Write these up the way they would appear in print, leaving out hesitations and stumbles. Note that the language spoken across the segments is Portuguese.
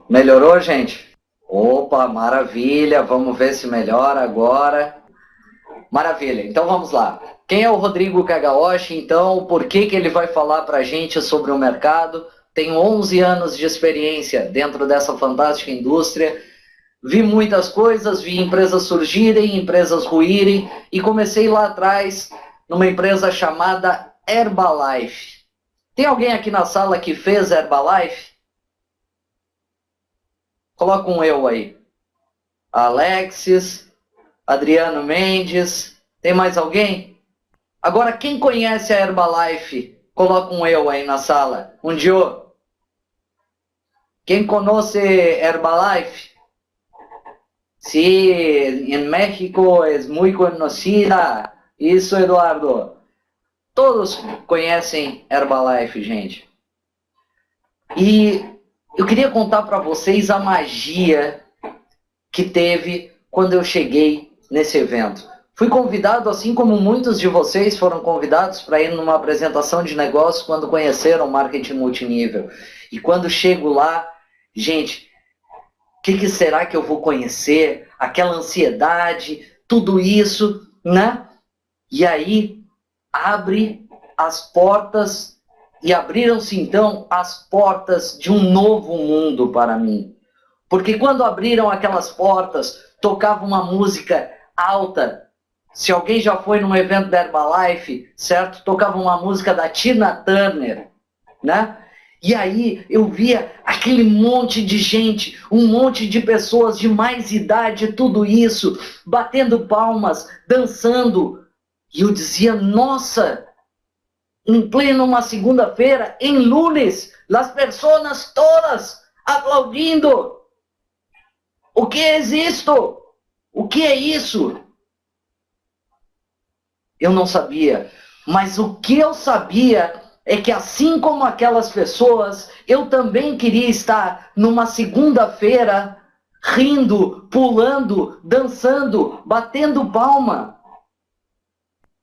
Melhorou, gente? Opa, maravilha. Vamos ver se melhora agora. Maravilha. Então vamos lá. Quem é o Rodrigo Kagaoshi? Então, por que que ele vai falar para a gente sobre o mercado? Tenho 11 anos de experiência dentro dessa fantástica indústria. Vi muitas coisas, vi empresas surgirem, empresas ruírem e comecei lá atrás numa empresa chamada Herbalife. Tem alguém aqui na sala que fez Herbalife? Coloca um eu aí. Alexis, Adriano Mendes, tem mais alguém? Agora, quem conhece a Herbalife? Coloca um eu aí na sala. Um Dio. Quem conhece Herbalife? Sí, en México es muy conocida. Isso, Eduardo. Todos conhecem Herbalife, gente. E eu queria contar para vocês a magia que teve quando eu cheguei nesse evento. Fui convidado, assim como muitos de vocês foram convidados para ir numa apresentação de negócio quando conheceram marketing multinível. E quando chego lá, gente, o que será que eu vou conhecer? Aquela ansiedade, tudo isso, né? E aí abre as portas, e abriram-se então as portas de um novo mundo para mim. Porque quando abriram aquelas portas, tocava uma música alta. Se alguém já foi num evento da Herbalife, certo? Tocava uma música da Tina Turner, né? E aí eu via aquele monte de gente, um monte de pessoas de mais idade, tudo isso, batendo palmas, dançando. E eu dizia, nossa, em pleno uma segunda-feira, em lunes, as pessoas todas aplaudindo. O que é isto? O que é isso? Eu não sabia. Mas o que eu sabia é que, assim como aquelas pessoas, eu também queria estar numa segunda-feira rindo, pulando, dançando, batendo palma.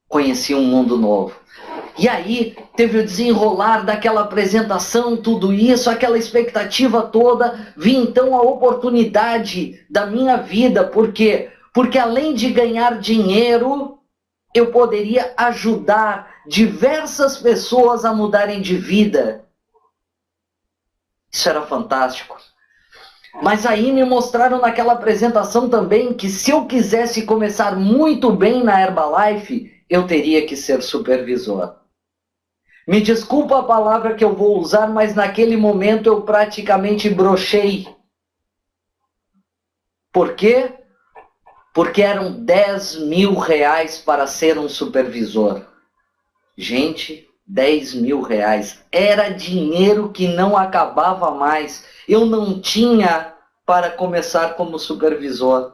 Conheci um mundo novo. E aí teve o desenrolar daquela apresentação, tudo isso, aquela expectativa toda. Vi então a oportunidade da minha vida. Por quê? Porque além de ganhar dinheiro, eu poderia ajudar diversas pessoas a mudarem de vida. Isso era fantástico. Mas aí me mostraram naquela apresentação também que se eu quisesse começar muito bem na Herbalife, eu teria que ser supervisor. Me desculpa a palavra que eu vou usar, mas naquele momento eu praticamente brochei. Por quê? Porque eram 10 mil reais para ser um supervisor. Gente, 10 mil reais. Era dinheiro que não acabava mais. Eu não tinha para começar como supervisor.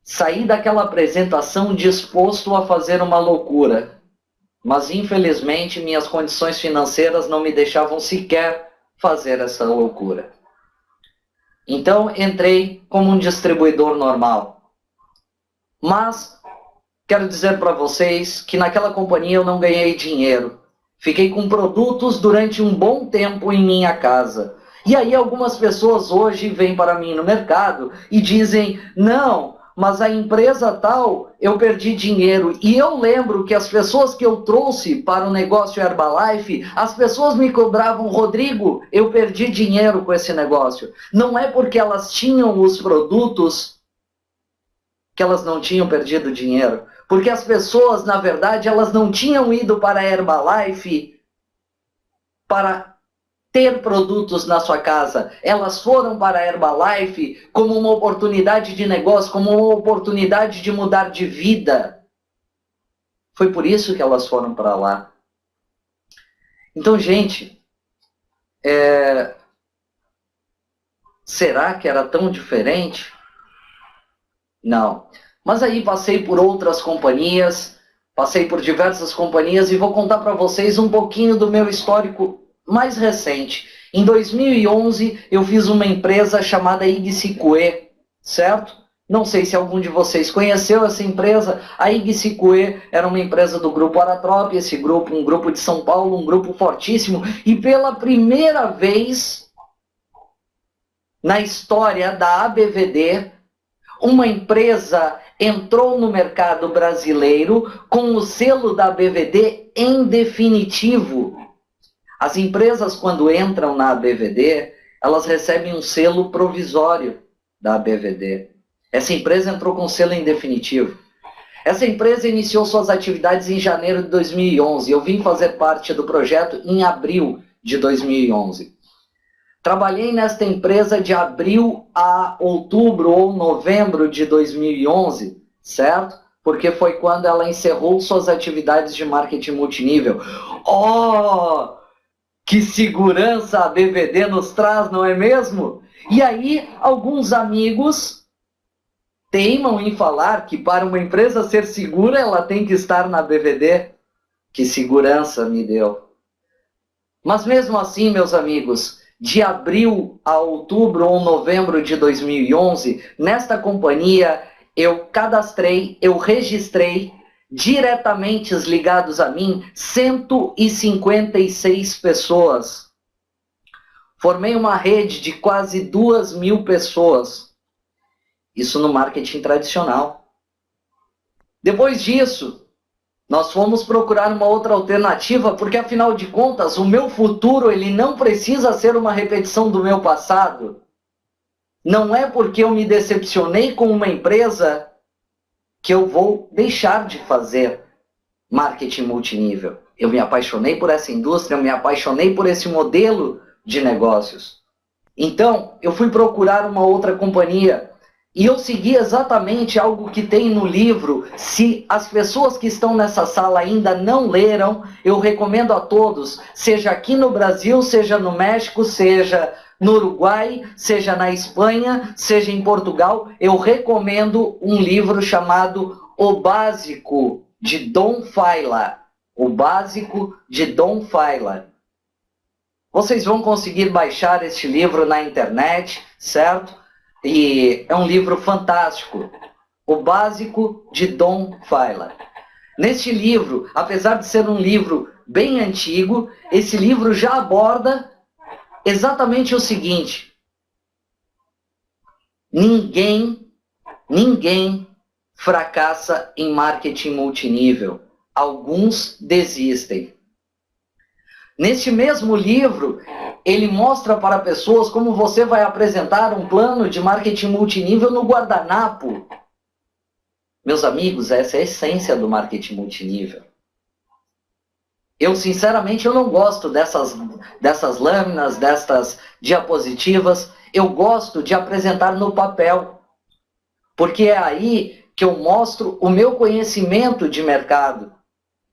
Saí daquela apresentação disposto a fazer uma loucura. Mas, infelizmente, minhas condições financeiras não me deixavam sequer fazer essa loucura. Então, entrei como um distribuidor normal. Mas, quero dizer para vocês que naquela companhia eu não ganhei dinheiro. Fiquei com produtos durante um bom tempo em minha casa. E aí algumas pessoas hoje vêm para mim no mercado e dizem, não, mas a empresa tal, eu perdi dinheiro. E eu lembro que as pessoas que eu trouxe para o negócio Herbalife, as pessoas me cobravam, Rodrigo, eu perdi dinheiro com esse negócio. Não é porque elas tinham os produtos que elas não tinham perdido dinheiro. Porque as pessoas, na verdade, elas não tinham ido para a Herbalife para ter produtos na sua casa. Elas foram para a Herbalife como uma oportunidade de negócio, como uma oportunidade de mudar de vida. Foi por isso que elas foram para lá. Então, gente, será que era tão diferente? Não. Mas aí passei por outras companhias, passei por diversas companhias e vou contar para vocês um pouquinho do meu histórico mais recente. Em 2011, eu fiz uma empresa chamada Igsique, certo? Não sei se algum de vocês conheceu essa empresa. A Igsique era uma empresa do Grupo Aratrop, esse grupo, um grupo de São Paulo, um grupo fortíssimo. E pela primeira vez, na história da ABVD, uma empresa entrou no mercado brasileiro com o selo da ABVD em definitivo. As empresas, quando entram na ABVD, elas recebem um selo provisório da ABVD. Essa empresa entrou com selo em definitivo. Essa empresa iniciou suas atividades em janeiro de 2011. Eu vim fazer parte do projeto em abril de 2011. Trabalhei nesta empresa de abril a outubro ou novembro de 2011, certo? Porque foi quando ela encerrou suas atividades de marketing multinível. Oh, que segurança a BVD nos traz, não é mesmo? E aí, alguns amigos teimam em falar que para uma empresa ser segura, ela tem que estar na BVD. Que segurança me deu. Mas mesmo assim, meus amigos, de abril a outubro ou novembro de 2011, nesta companhia eu cadastrei, eu registrei diretamente ligados a mim 156 pessoas. Formei uma rede de quase 2.000 pessoas. Isso no marketing tradicional. Depois disso, nós fomos procurar uma outra alternativa, porque afinal de contas, o meu futuro ele não precisa ser uma repetição do meu passado. Não é porque eu me decepcionei com uma empresa que eu vou deixar de fazer marketing multinível. Eu me apaixonei por essa indústria, eu me apaixonei por esse modelo de negócios. Então, eu fui procurar uma outra companhia. E eu segui exatamente algo que tem no livro. Se as pessoas que estão nessa sala ainda não leram, eu recomendo a todos, seja aqui no Brasil, seja no México, seja no Uruguai, seja na Espanha, seja em Portugal, eu recomendo um livro chamado O Básico, de Don Failla. O Básico, de Don Failla. Vocês vão conseguir baixar este livro na internet, certo? E é um livro fantástico, O Básico, de Don Failla. Neste livro, apesar de ser um livro bem antigo, esse livro já aborda exatamente o seguinte: ninguém fracassa em marketing multinível. Alguns desistem. Neste mesmo livro, ele mostra para pessoas como você vai apresentar um plano de marketing multinível no guardanapo. Meus amigos, essa é a essência do marketing multinível. Eu, sinceramente, eu não gosto dessas lâminas, dessas diapositivas. Eu gosto de apresentar no papel. Porque é aí que eu mostro o meu conhecimento de mercado.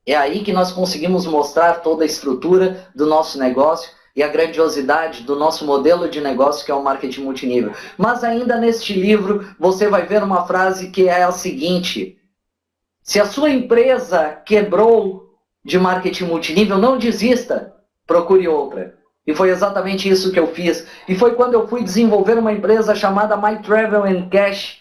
É aí que nós conseguimos mostrar toda a estrutura do nosso negócio e a grandiosidade do nosso modelo de negócio, que é o marketing multinível. Mas ainda neste livro, você vai ver uma frase que é a seguinte: se a sua empresa quebrou de marketing multinível, não desista, procure outra. E foi exatamente isso que eu fiz. E foi quando eu fui desenvolver uma empresa chamada My Travel and Cash.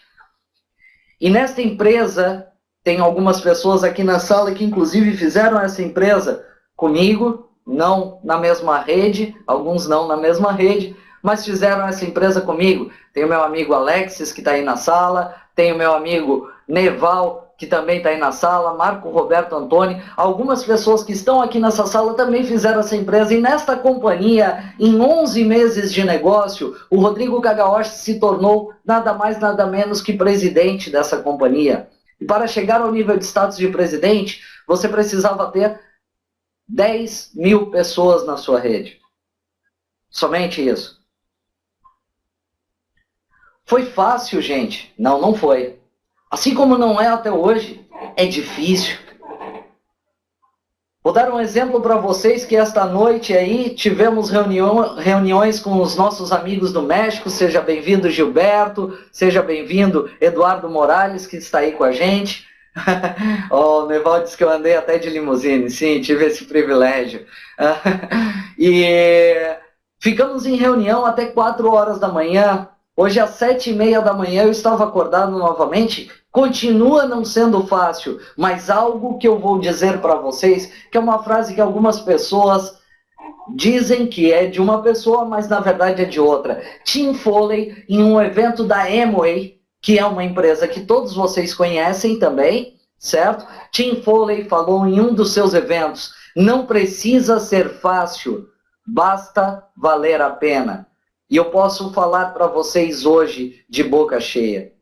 E nesta empresa, tem algumas pessoas aqui na sala que inclusive fizeram essa empresa comigo, não na mesma rede, alguns não na mesma rede, mas fizeram essa empresa comigo. Tem o meu amigo Alexis, que está aí na sala, tem o meu amigo Neval, que também está aí na sala, Marco Roberto Antônio. Algumas pessoas que estão aqui nessa sala também fizeram essa empresa, e nesta companhia, em 11 meses de negócio, o Rodrigo Kagaoshi se tornou nada mais, nada menos que presidente dessa companhia. E para chegar ao nível de status de presidente, você precisava ter 10.000 pessoas na sua rede. Somente isso. Foi fácil, gente? Não, não foi. Assim como não é até hoje, é difícil. Vou dar um exemplo para vocês que esta noite aí tivemos reuniões com os nossos amigos do México. Seja bem-vindo, Gilberto. Seja bem-vindo, Eduardo Morales, que está aí com a gente. O Neval disse que eu andei até de limusine. Sim, tive esse privilégio. E ficamos em reunião até 4 horas da manhã. Hoje, às 7h30 da manhã, eu estava acordado novamente. Continua não sendo fácil, mas algo que eu vou dizer para vocês, que é uma frase que algumas pessoas Dizem que é de uma pessoa, mas na verdade é de outra. Tim Foley, em um evento da Amway, que é uma empresa que todos vocês conhecem também, certo? Tim Foley falou em um dos seus eventos: não precisa ser fácil, basta valer a pena. E eu posso falar para vocês hoje, de boca cheia,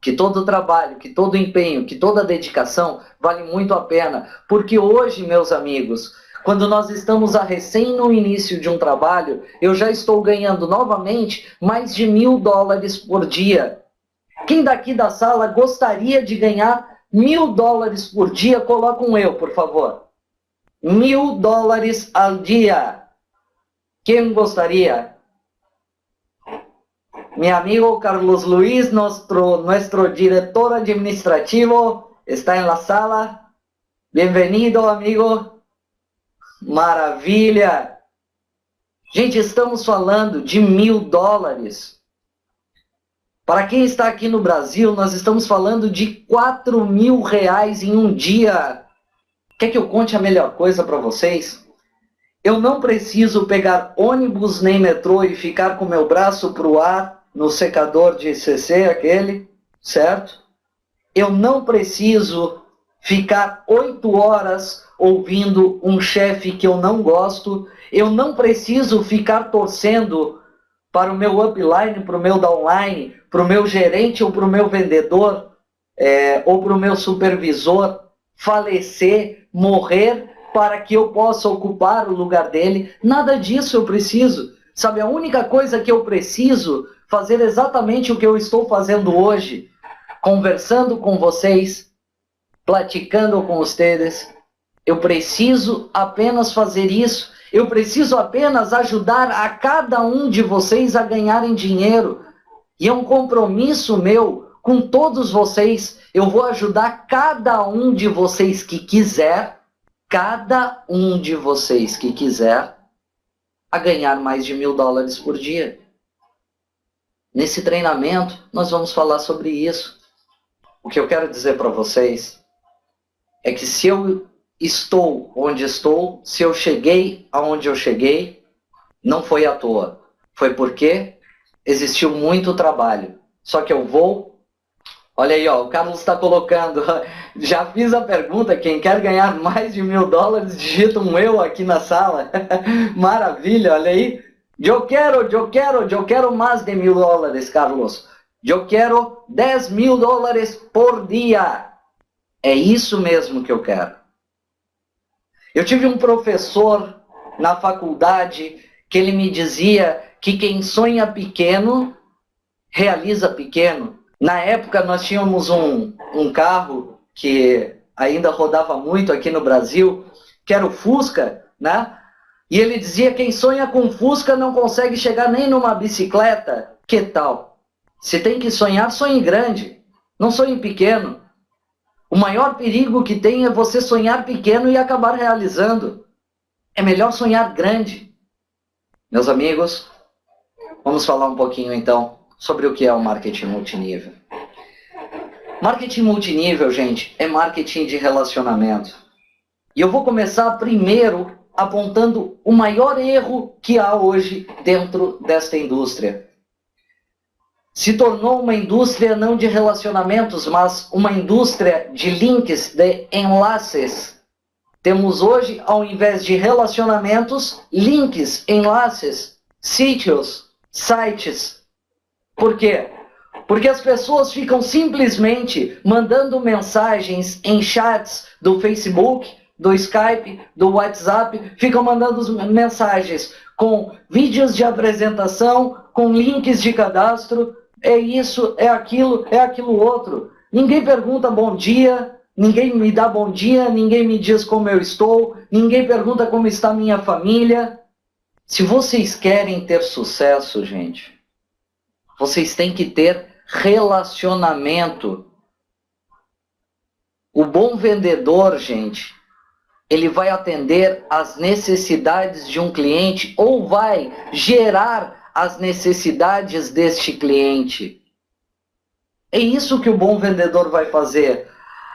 que todo trabalho, que todo empenho, que toda dedicação vale muito a pena. Porque hoje, meus amigos, quando nós estamos a recém no início de um trabalho, eu já estou ganhando novamente mais de $1.000 por dia. Quem daqui da sala gostaria de ganhar $1.000 por dia? Coloca um eu, por favor. $1.000 ao dia. Quem gostaria? Mi amigo Carlos Luis, nuestro director administrativo, está en la sala. Bienvenido, amigo. Maravilha. Gente, estamos falando de $1.000. Para quem está aqui no Brasil, nós estamos falando de R$4.000 em um dia. Quer que eu conte a melhor coisa para vocês? Eu não preciso pegar ônibus nem metrô e ficar com meu braço para o ar no secador de CC, aquele, certo? Eu não preciso ficar 8 horas ouvindo um chefe que eu não gosto. Eu não preciso ficar torcendo para o meu upline, para o meu downline, para o meu gerente ou para o meu vendedor, ou para o meu supervisor falecer, morrer, para que eu possa ocupar o lugar dele. Nada disso eu preciso. Sabe, a única coisa que eu preciso fazer exatamente o que eu estou fazendo hoje, conversando com vocês, platicando com vocês. Eu preciso apenas fazer isso. Eu preciso apenas ajudar a cada um de vocês a ganharem dinheiro. E é um compromisso meu com todos vocês. Eu vou ajudar cada um de vocês que quiser, cada um de vocês que quiser, a ganhar mais de $1.000 por dia. Nesse treinamento, nós vamos falar sobre isso. O que eu quero dizer para vocês é que se eu estou onde estou, se eu cheguei aonde eu cheguei, não foi à toa. Foi porque existiu muito trabalho. Só que eu vou... Olha aí, ó, o Carlos está colocando... Já fiz a pergunta, quem quer ganhar mais de $1.000, digita um eu aqui na sala. Maravilha, olha aí. Eu quero mais de $1.000, Carlos. Eu quero $10.000 por dia. É isso mesmo que eu quero. Eu tive um professor na faculdade que ele me dizia que quem sonha pequeno, realiza pequeno. Na época nós tínhamos um carro que ainda rodava muito aqui no Brasil, que era o Fusca, né? E ele dizia, quem sonha com Fusca não consegue chegar nem numa bicicleta. Que tal? Se tem que sonhar, sonhe grande, não sonhe pequeno. O maior perigo que tem é você sonhar pequeno e acabar realizando. É melhor sonhar grande. Meus amigos, vamos falar um pouquinho então sobre o que é o marketing multinível. Marketing multinível, gente, é marketing de relacionamento. E eu vou começar primeiro apontando o maior erro que há hoje dentro desta indústria. Se tornou uma indústria não de relacionamentos, mas uma indústria de links, de enlaces. Temos hoje, ao invés de relacionamentos, links, enlaces, sítios, sites. Por quê? Porque as pessoas ficam simplesmente mandando mensagens em chats do Facebook, do Skype, do WhatsApp, ficam mandando mensagens com vídeos de apresentação, com links de cadastro, é isso, é aquilo outro. Ninguém pergunta bom dia, ninguém me dá bom dia, ninguém me diz como eu estou, ninguém pergunta como está minha família. Se vocês querem ter sucesso, gente, vocês têm que ter relacionamento. O bom vendedor, gente, ele vai atender às necessidades de um cliente ou vai gerar as necessidades deste cliente. É isso que o bom vendedor vai fazer.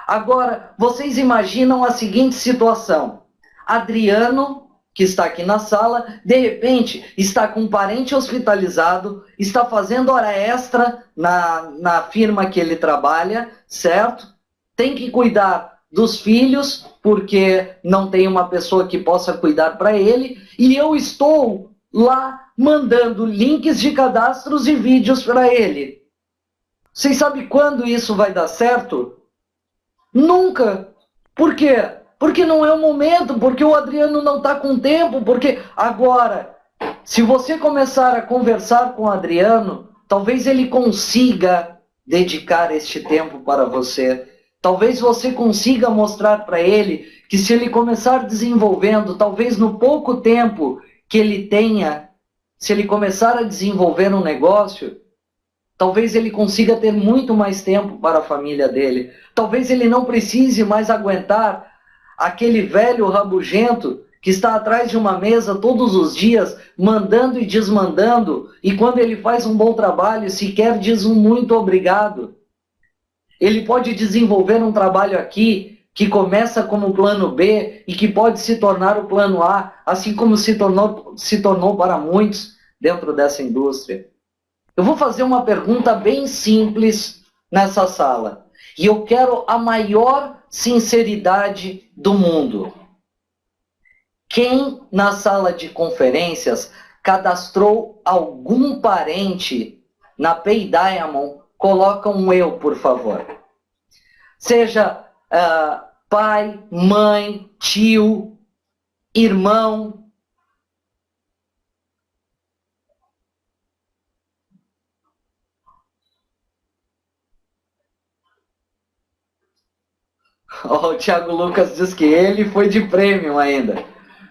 Agora, vocês imaginam a seguinte situação. Adriano que está aqui na sala, de repente está com um parente hospitalizado, está fazendo hora extra na firma que ele trabalha, certo? Tem que cuidar dos filhos, porque não tem uma pessoa que possa cuidar para ele, e eu estou lá mandando links de cadastros e vídeos para ele. Vocês sabem quando isso vai dar certo? Nunca! Por quê? Porque não é o momento, porque o Adriano não está com tempo, porque agora, se você começar a conversar com o Adriano, talvez ele consiga dedicar este tempo para você. Talvez você consiga mostrar para ele que se ele começar desenvolvendo, talvez no pouco tempo que ele tenha, se ele começar a desenvolver um negócio, talvez ele consiga ter muito mais tempo para a família dele. Talvez ele não precise mais aguentar aquele velho rabugento que está atrás de uma mesa todos os dias, mandando e desmandando, e quando ele faz um bom trabalho, sequer diz um muito obrigado. Ele pode desenvolver um trabalho aqui que começa como plano B e que pode se tornar o plano A, assim como se tornou para muitos dentro dessa indústria. Eu vou fazer uma pergunta bem simples nessa sala. E eu quero a maior sinceridade do mundo. Quem na sala de conferências cadastrou algum parente na Pay Diamond, coloca um eu, por favor. Seja pai, mãe, tio, irmão. Oh, o Thiago Lucas diz que ele foi de prêmio ainda.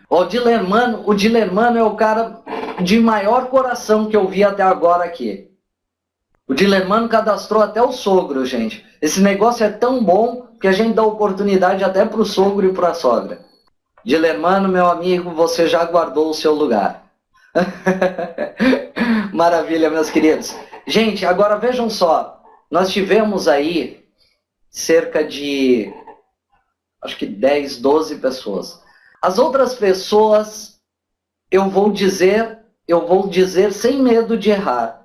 Oh, o Dilermano é o cara de maior coração que eu vi até agora aqui. O Dilermano cadastrou até o sogro, gente. Esse negócio é tão bom que a gente dá oportunidade até para o sogro e para a sogra. Dilermano, meu amigo, você já guardou o seu lugar. Maravilha, meus queridos. Gente, agora vejam só. Nós tivemos aí cerca de, acho que 10, 12 pessoas. As outras pessoas, eu vou dizer sem medo de errar,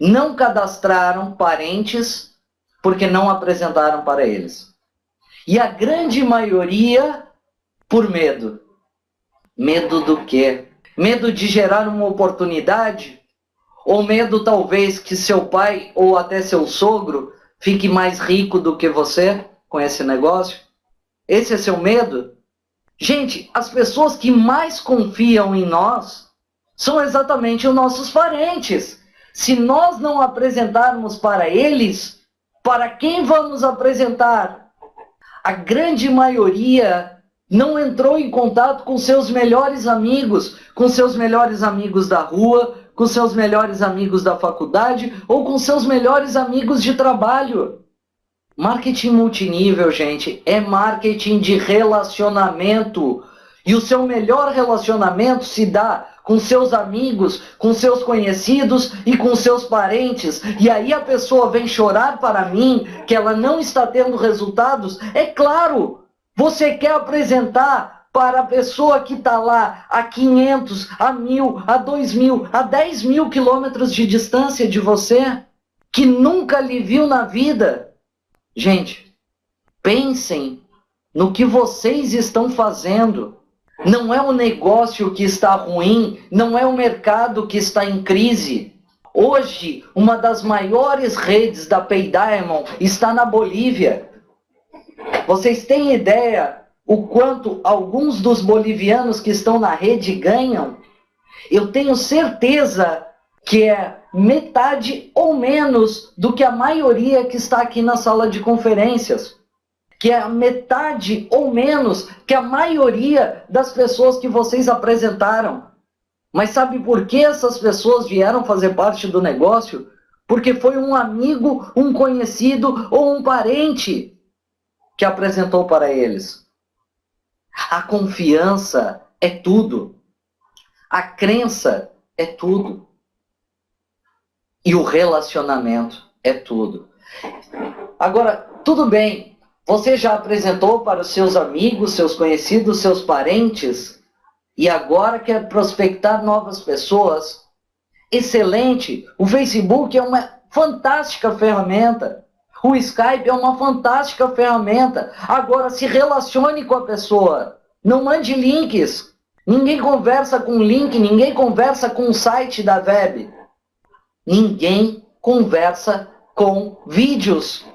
não cadastraram parentes porque não apresentaram para eles. E a grande maioria por medo. Medo do quê? Medo de gerar uma oportunidade? Ou medo talvez que seu pai ou até seu sogro fique mais rico do que você com esse negócio? Esse é seu medo? Gente, as pessoas que mais confiam em nós são exatamente os nossos parentes. Se nós não apresentarmos para eles, para quem vamos apresentar? A grande maioria não entrou em contato com seus melhores amigos da rua, com seus melhores amigos da faculdade ou com seus melhores amigos de trabalho. Marketing multinível, gente, é marketing de relacionamento. E o seu melhor relacionamento se dá com seus amigos, com seus conhecidos e com seus parentes. E aí a pessoa vem chorar para mim que ela não está tendo resultados. É claro, você quer apresentar para a pessoa que está lá a 500, a 1.000, a 2.000, a 10.000 quilômetros de distância de você, que nunca lhe viu na vida. Gente, pensem no que vocês estão fazendo. Não é o negócio que está ruim, não é o mercado que está em crise. Hoje, uma das maiores redes da Pay Diamond está na Bolívia. Vocês têm ideia o quanto alguns dos bolivianos que estão na rede ganham? Eu tenho certeza que é metade ou menos do que a maioria que está aqui na sala de conferências. Que é a metade ou menos que a maioria das pessoas que vocês apresentaram. Mas sabe por que essas pessoas vieram fazer parte do negócio? Porque foi um amigo, um conhecido ou um parente que apresentou para eles. A confiança é tudo. A crença é tudo. E o relacionamento é tudo. Agora, tudo bem, você já apresentou para os seus amigos, seus conhecidos, seus parentes? e agora quer prospectar novas pessoas, excelente. O Facebook é uma fantástica ferramenta. O Skype é uma fantástica ferramenta. Agora se relacione com a pessoa. Não mande links. Ninguém conversa com link, ninguém conversa com o site da web. Ninguém conversa com vídeos.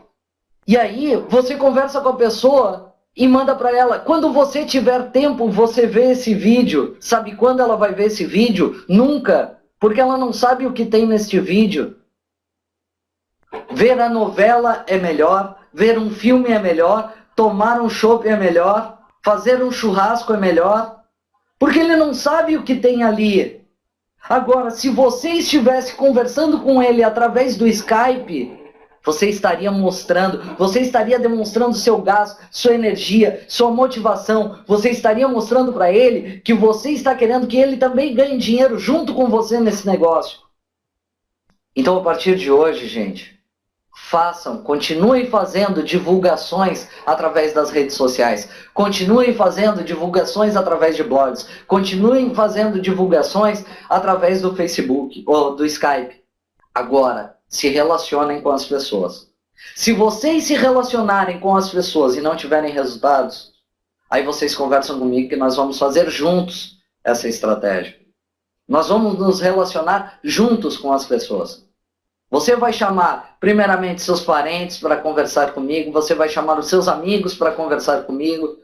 E aí você conversa com a pessoa e manda para ela. Quando você tiver tempo, você vê esse vídeo. Sabe quando ela vai ver esse vídeo? Nunca. Porque ela não sabe o que tem neste vídeo. Ver a novela é melhor, ver um filme é melhor, tomar um chopp é melhor, fazer um churrasco é melhor, porque ele não sabe o que tem ali. Agora, se você estivesse conversando com ele através do Skype, você estaria mostrando, você estaria demonstrando seu gás, sua energia, sua motivação, você estaria mostrando para ele que você está querendo que ele também ganhe dinheiro junto com você nesse negócio. Então, a partir de hoje, gente, façam, continuem fazendo divulgações através das redes sociais, continuem fazendo divulgações através de blogs, continuem fazendo divulgações através do Facebook ou do Skype. Agora, se relacionem com as pessoas. Se vocês se relacionarem com as pessoas e não tiverem resultados, aí vocês conversam comigo que nós vamos fazer juntos essa estratégia. Nós vamos nos relacionar juntos com as pessoas. Você vai chamar, primeiramente, seus parentes para conversar comigo, você vai chamar os seus amigos para conversar comigo.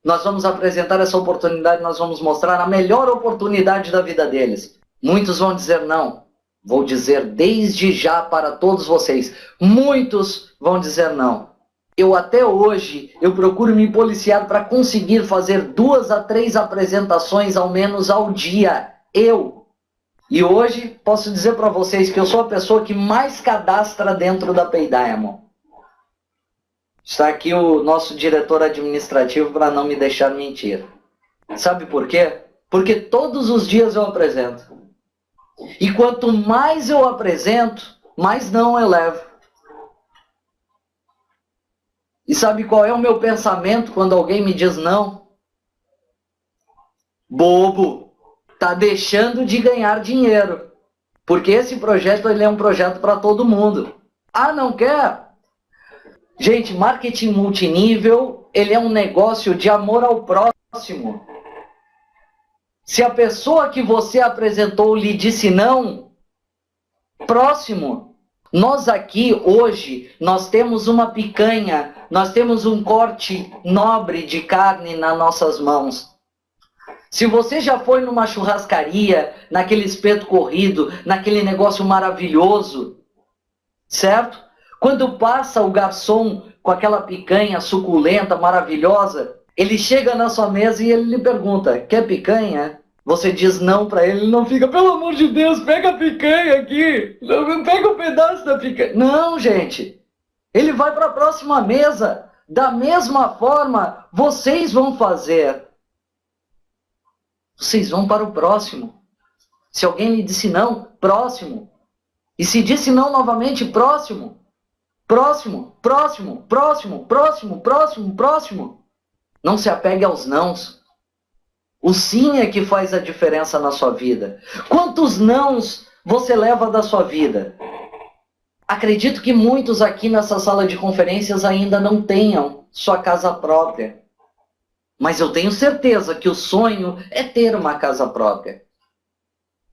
Nós vamos apresentar essa oportunidade, nós vamos mostrar a melhor oportunidade da vida deles. Muitos vão dizer não. Vou dizer desde já para todos vocês, muitos vão dizer não. Eu até hoje, eu procuro me policiar para conseguir fazer 2 a 3 apresentações ao menos ao dia. E hoje, posso dizer para vocês que eu sou a pessoa que mais cadastra dentro da Pay Diamond. Está aqui o nosso diretor administrativo para não me deixar mentir. Sabe por quê? Porque todos os dias eu apresento. E quanto mais eu apresento, mais não eu levo. E sabe qual é o meu pensamento quando alguém me diz não? Bobo, tá deixando de ganhar dinheiro. Porque esse projeto ele é um projeto para todo mundo. Ah, não quer? Gente, marketing multinível, ele é um negócio de amor ao próximo. Se a pessoa que você apresentou lhe disse não, próximo. Nós aqui, hoje, nós temos uma picanha, nós temos um corte nobre de carne nas nossas mãos. Se você já foi numa churrascaria, naquele espeto corrido, naquele negócio maravilhoso, certo? Quando passa o garçom com aquela picanha suculenta, maravilhosa, ele chega na sua mesa e ele lhe pergunta, quer picanha? Você diz não para ele, ele não fica, pelo amor de Deus, pega a picanha aqui, não pega um pedaço da picanha. Não, gente, ele vai para a próxima mesa, da mesma forma, vocês vão fazer. Vocês vão para o próximo. Se alguém lhe disse não, próximo. E se disse não novamente, próximo. Próximo, próximo, próximo, próximo, próximo, próximo. Não se apegue aos nãos. O sim é que faz a diferença na sua vida. Quantos nãos você leva da sua vida? Acredito que muitos aqui nessa sala de conferências ainda não tenham sua casa própria. Mas eu tenho certeza que o sonho é ter uma casa própria.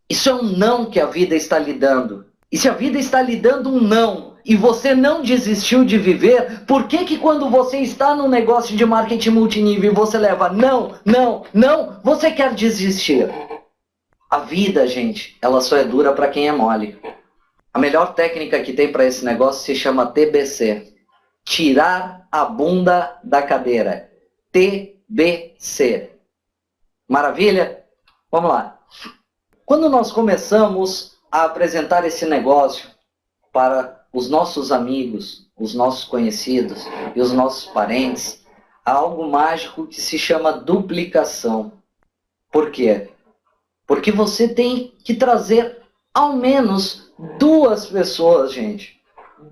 Isso é um não que a vida está lhe dando. E se a vida está lhe dando um não, e você não desistiu de viver, por que que quando você está no negócio de marketing multinível e você leva não, não, não, você quer desistir? A vida, gente, ela só é dura para quem é mole. A melhor técnica que tem para esse negócio se chama TBC. Tirar a bunda da cadeira. TBC. Maravilha? Vamos lá. Quando nós começamos a apresentar esse negócio para os nossos amigos, os nossos conhecidos e os nossos parentes, há algo mágico que se chama duplicação. Por quê? Porque você tem que trazer ao menos 2 pessoas, gente.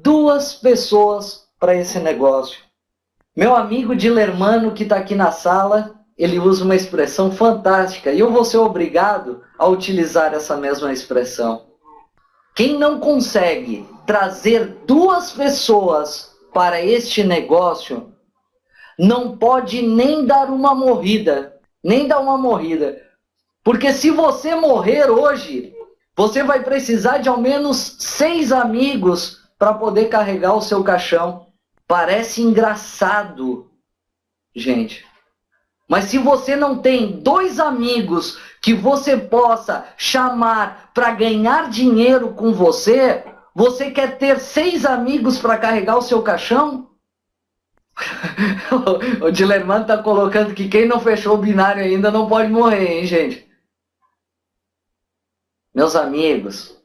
2 pessoas para esse negócio. Meu amigo Dilermano, que está aqui na sala, ele usa uma expressão fantástica, e eu vou ser obrigado a utilizar essa mesma expressão. Quem não consegue trazer duas pessoas para este negócio, não pode nem dar uma morrida, nem dar uma morrida. Porque se você morrer hoje, você vai precisar de ao menos 6 amigos para poder carregar o seu caixão. Parece engraçado, gente. Mas se você não tem 2 amigos que você possa chamar para ganhar dinheiro com você, você quer ter 6 amigos para carregar o seu caixão? O Dilermano está colocando que quem não fechou o binário ainda não pode morrer, hein, gente? Meus amigos,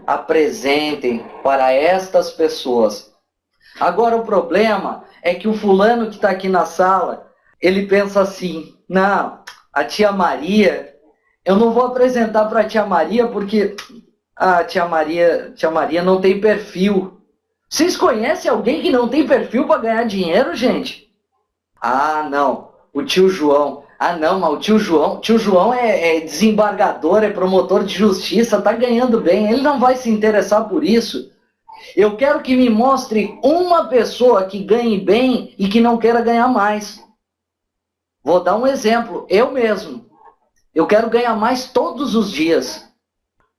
apresentem para estas pessoas. Agora o problema é que o fulano que está aqui na sala, ele pensa assim, não, a tia Maria, eu não vou apresentar para a tia Maria porque a tia Maria não tem perfil. Vocês conhecem alguém que não tem perfil para ganhar dinheiro, gente? Ah, não, o tio João. Ah, não, mas o tio João é desembargador, é promotor de justiça, tá ganhando bem, ele não vai se interessar por isso. Eu quero que me mostre uma pessoa que ganhe bem e que não queira ganhar mais. Vou dar um exemplo, eu mesmo. Eu quero ganhar mais todos os dias,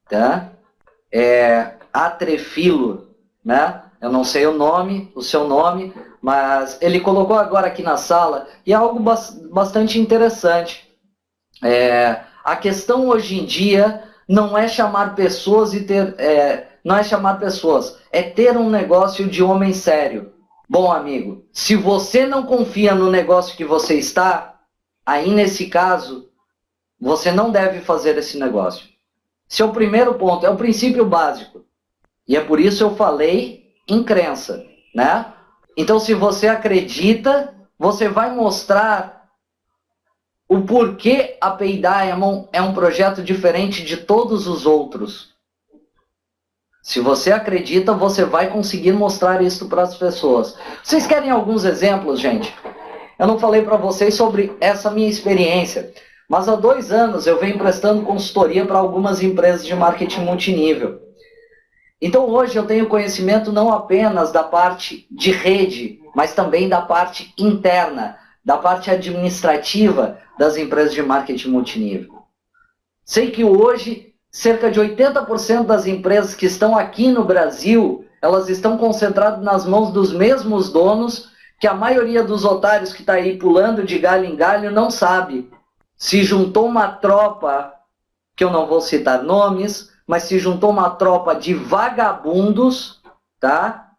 tá? Atrefilo, né? Eu não sei o seu nome, mas ele colocou agora aqui na sala e é algo bastante interessante. A questão hoje em dia não é chamar pessoas e ter... não é chamar pessoas, é ter um negócio de homem sério. Bom, amigo, se você não confia no negócio que você está, aí nesse caso, você não deve fazer esse negócio. Esse é o primeiro ponto, é o princípio básico. E é por isso eu falei em crença, né? Então, se você acredita, você vai mostrar o porquê a Pay Diamond é um projeto diferente de todos os outros. Se você acredita, você vai conseguir mostrar isso para as pessoas. Vocês querem alguns exemplos, gente? Eu não falei para vocês sobre essa minha experiência, mas há 2 anos eu venho prestando consultoria para algumas empresas de marketing multinível. Então hoje eu tenho conhecimento não apenas da parte de rede, mas também da parte interna, da parte administrativa das empresas de marketing multinível. Sei que hoje cerca de 80% das empresas que estão aqui no Brasil, elas estão concentradas nas mãos dos mesmos donos, que a maioria dos otários que está aí pulando de galho em galho não sabe. Se juntou uma tropa, que eu não vou citar nomes, mas se juntou uma tropa de vagabundos, tá?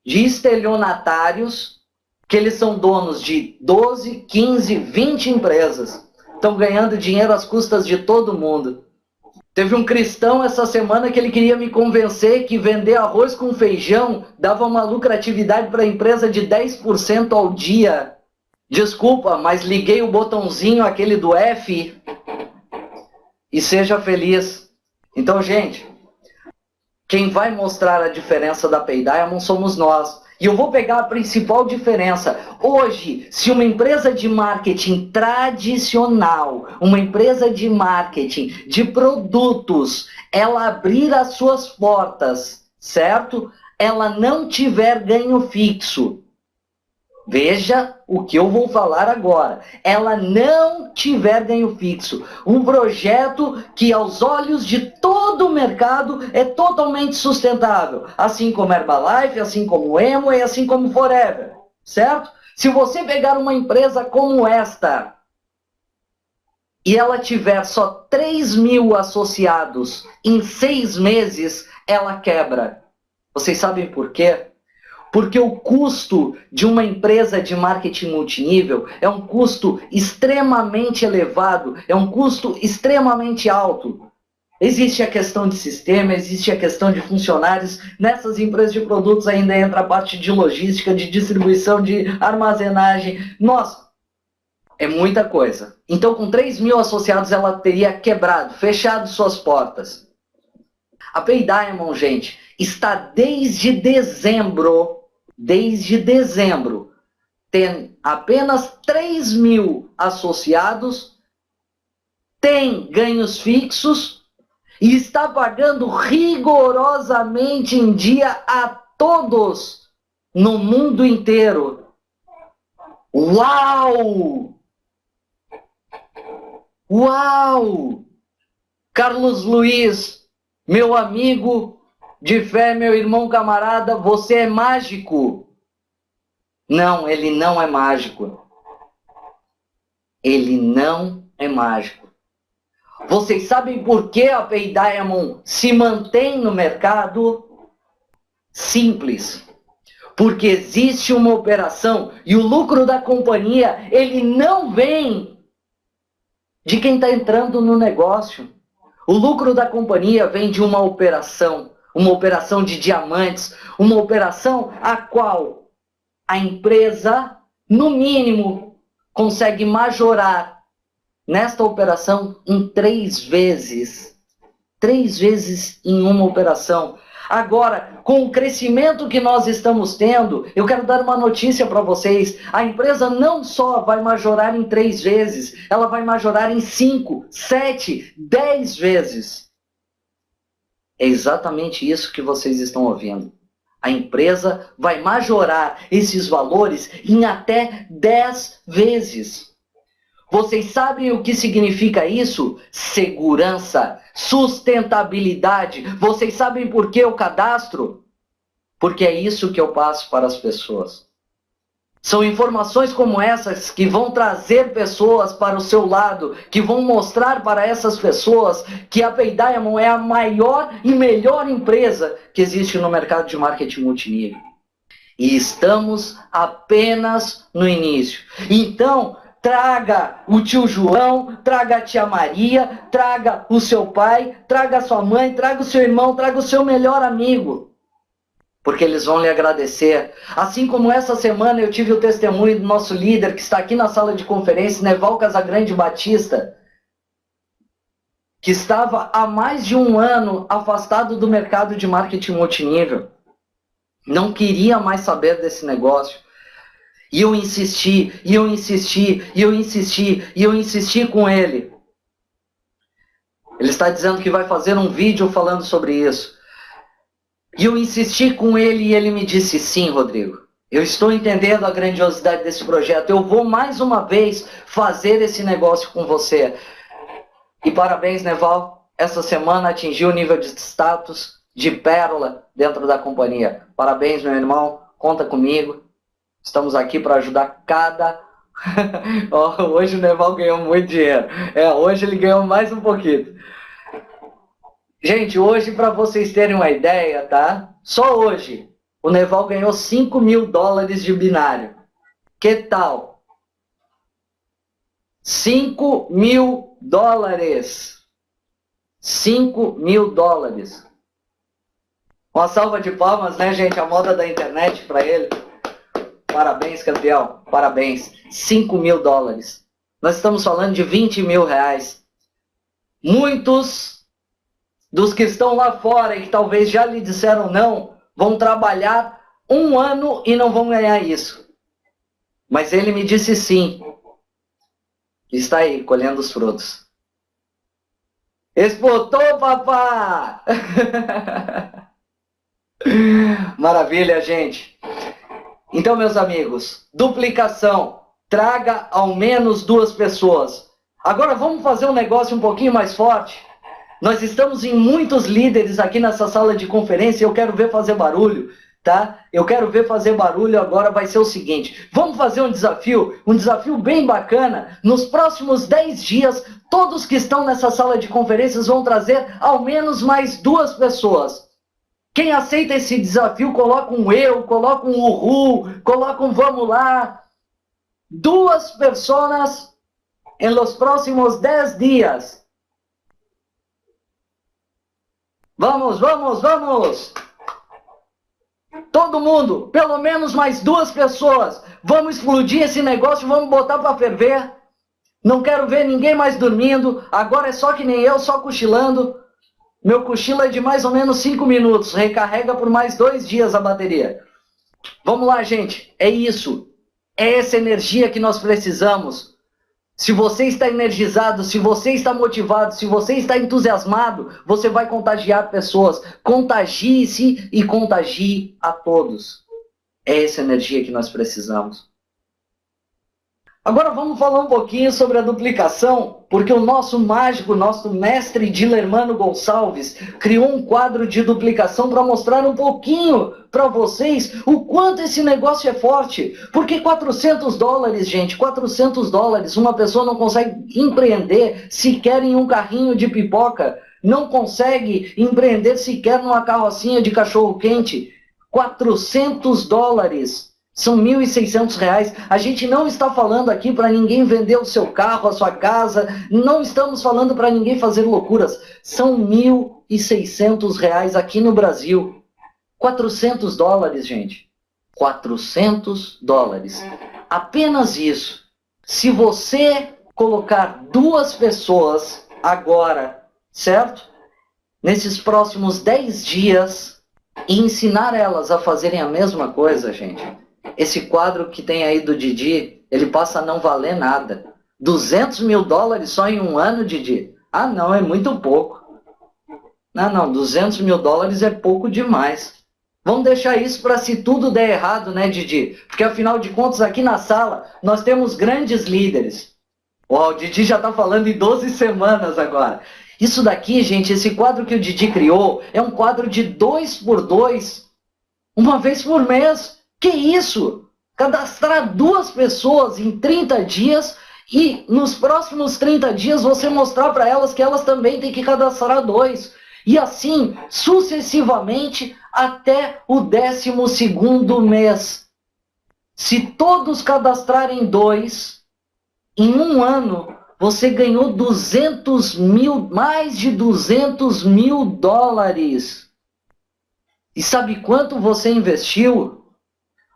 De estelionatários, que eles são donos de 12, 15, 20 empresas. Estão ganhando dinheiro às custas de todo mundo. Teve um cristão essa semana que ele queria me convencer que vender arroz com feijão dava uma lucratividade para a empresa de 10% ao dia. Desculpa, mas liguei o botãozinho, aquele do F, e seja feliz. Então, gente, quem vai mostrar a diferença da Pay Diamond somos nós. E eu vou pegar a principal diferença. Hoje, se uma empresa de marketing tradicional, uma empresa de marketing de produtos, ela abrir as suas portas, certo? Ela não tiver ganho fixo. Veja o que eu vou falar agora. Ela não tiver ganho fixo. Um projeto que, aos olhos de todo o mercado, é totalmente sustentável. Assim como Herbalife, assim como Emo e assim como Forever. Certo? Se você pegar uma empresa como esta e ela tiver só 3.000 associados em 6 meses, ela quebra. Vocês sabem por quê? Porque o custo de uma empresa de marketing multinível é um custo extremamente elevado, é um custo extremamente alto. Existe a questão de sistema, existe a questão de funcionários. Nessas empresas de produtos ainda entra a parte de logística, de distribuição, de armazenagem. Nossa, é muita coisa. Então, com 3.000 associados, ela teria quebrado, fechado suas portas. A Pay Diamond, gente, está desde dezembro, tem apenas 3 mil associados, tem ganhos fixos e está pagando rigorosamente em dia a todos no mundo inteiro. Uau! Uau! Carlos Luiz, meu amigo de fé, meu irmão camarada, você é mágico. Não, ele não é mágico. Ele não é mágico. Vocês sabem por que a Pay Diamond se mantém no mercado? Simples. Porque existe uma operação e o lucro da companhia, ele não vem de quem está entrando no negócio. O lucro da companhia vem de uma operação de diamantes, uma operação a qual a empresa, no mínimo, consegue majorar nesta operação em 3 vezes. 3 vezes em uma operação. Agora, com o crescimento que nós estamos tendo, eu quero dar uma notícia para vocês. A empresa não só vai majorar em 3 vezes, ela vai majorar em 5, 7, 10 vezes. É exatamente isso que vocês estão ouvindo. A empresa vai majorar esses valores em até 10 vezes. Vocês sabem o que significa isso? Segurança, sustentabilidade. Vocês sabem por que eu cadastro? Porque é isso que eu passo para as pessoas. São informações como essas que vão trazer pessoas para o seu lado, que vão mostrar para essas pessoas que a Pay Diamond é a maior e melhor empresa que existe no mercado de marketing multinível. E estamos apenas no início. Então, traga o tio João, traga a tia Maria, traga o seu pai, traga a sua mãe, traga o seu irmão, traga o seu melhor amigo. Porque eles vão lhe agradecer. Assim como essa semana eu tive o testemunho do nosso líder, que está aqui na sala de conferência, Neval Casagrande Batista, que estava há mais de 1 ano afastado do mercado de marketing multinível. Não queria mais saber desse negócio. E eu insisti, e eu insisti, e eu insisti, e eu insisti com ele. Ele está dizendo que vai fazer um vídeo falando sobre isso. E eu insisti com ele e ele me disse, sim, Rodrigo, eu estou entendendo a grandiosidade desse projeto, eu vou mais uma vez fazer esse negócio com você. E parabéns, Neval, essa semana atingiu o nível de status de pérola dentro da companhia. Parabéns, meu irmão, conta comigo, estamos aqui para ajudar cada... Hoje o Neval ganhou muito dinheiro, hoje ele ganhou mais um pouquinho. Gente, hoje, para vocês terem uma ideia, tá? Só hoje, o Neval ganhou $5.000 de binário. Que tal? $5.000. $5.000. Uma salva de palmas, né, gente? A moda da internet para ele. Parabéns, campeão. Parabéns. $5.000. Nós estamos falando de R$20.000. Muitos dos que estão lá fora e que talvez já lhe disseram não, vão trabalhar 1 ano e não vão ganhar isso. Mas ele me disse sim. Está aí, colhendo os frutos. Exportou, papá! Maravilha, gente. Então, meus amigos, duplicação. Traga ao menos 2 pessoas. Agora vamos fazer um negócio um pouquinho mais forte. Nós estamos em muitos líderes aqui nessa sala de conferência e eu quero ver fazer barulho, tá? Eu quero ver fazer barulho agora, vai ser o seguinte. Vamos fazer um desafio bem bacana. Nos próximos 10 dias, todos que estão nessa sala de conferências vão trazer ao menos mais 2 pessoas. Quem aceita esse desafio, coloca um eu, coloca um uhul, coloca um vamos lá. 2 pessoas em los próximos 10 dias. Vamos, vamos, vamos! Todo mundo, pelo menos mais 2 pessoas. Vamos explodir esse negócio, vamos botar para ferver. Não quero ver ninguém mais dormindo. Agora é só que nem eu, só cochilando. Meu cochilo é de mais ou menos 5 minutos. Recarrega por mais 2 dias a bateria. Vamos lá, gente. É isso. É essa energia que nós precisamos. Se você está energizado, se você está motivado, se você está entusiasmado, você vai contagiar pessoas. Contagie-se e contagie a todos. É essa energia que nós precisamos. Agora vamos falar um pouquinho sobre a duplicação, porque o nosso mágico, nosso mestre Dilermano Gonçalves, criou um quadro de duplicação para mostrar um pouquinho para vocês o quanto esse negócio é forte. Porque $400, gente, $400, uma pessoa não consegue empreender sequer em um carrinho de pipoca, não consegue empreender sequer numa carrocinha de cachorro-quente. $400. São R$ 1.600. A gente não está falando aqui para ninguém vender o seu carro, a sua casa. Não estamos falando para ninguém fazer loucuras. São R$ 1.600 aqui no Brasil. $400, gente. $400. Apenas isso. Se você colocar 2 pessoas agora, certo? Nesses próximos 10 dias, e ensinar elas a fazerem a mesma coisa, gente. Esse quadro que tem aí do Didi, ele passa a não valer nada. $200 mil só em um ano, Didi? Ah, não, é muito pouco. Não, $200 mil é pouco demais. Vamos deixar isso para se tudo der errado, né, Didi? Porque afinal de contas, aqui na sala, nós temos grandes líderes. Uau, o Didi já está falando em 12 semanas agora. Isso daqui, gente, esse quadro que o Didi criou, é um quadro de 2x2, uma vez por mês. Que isso? Cadastrar 2 pessoas em 30 dias e nos próximos 30 dias você mostrar para elas que elas também têm que cadastrar 2. E assim, sucessivamente, até o 12º mês. Se todos cadastrarem 2, em um ano, você ganhou 200 mil, mais de $200 mil. E sabe quanto você investiu?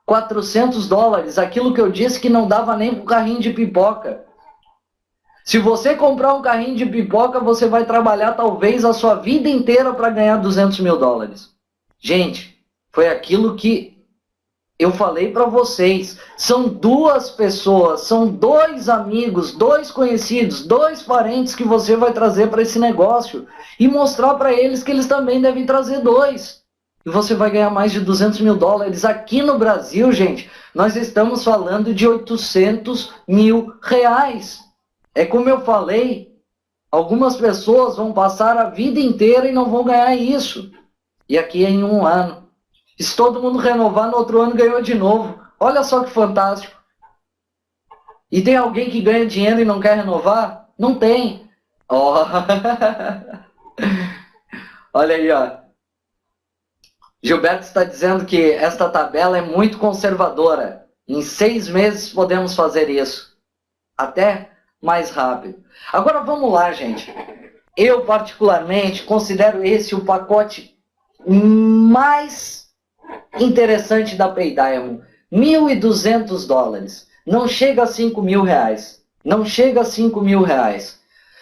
$400, aquilo que eu disse que não dava nem para um carrinho de pipoca. Se você comprar um carrinho de pipoca, você vai trabalhar talvez a sua vida inteira para ganhar $200 mil. Gente, foi aquilo que eu falei para vocês. São 2 pessoas, são 2 amigos, 2 conhecidos, 2 parentes que você vai trazer para esse negócio e mostrar para eles que eles também devem trazer 2. E você vai ganhar mais de $200 mil. Aqui no Brasil, gente, nós estamos falando de R$ 800 mil. É como eu falei, algumas pessoas vão passar a vida inteira e não vão ganhar isso. E aqui é em um ano. E se todo mundo renovar, no outro ano ganhou de novo. Olha só que fantástico. E tem alguém que ganha dinheiro e não quer renovar? Não tem. Oh. Olha aí, ó. Gilberto está dizendo que esta tabela é muito conservadora. Em 6 meses podemos fazer isso. Até mais rápido. Agora vamos lá, gente. Eu particularmente considero esse o pacote mais interessante da PayDiamond. $1.200. Não chega a R$ 5.000. Não chega a R$ 5.000.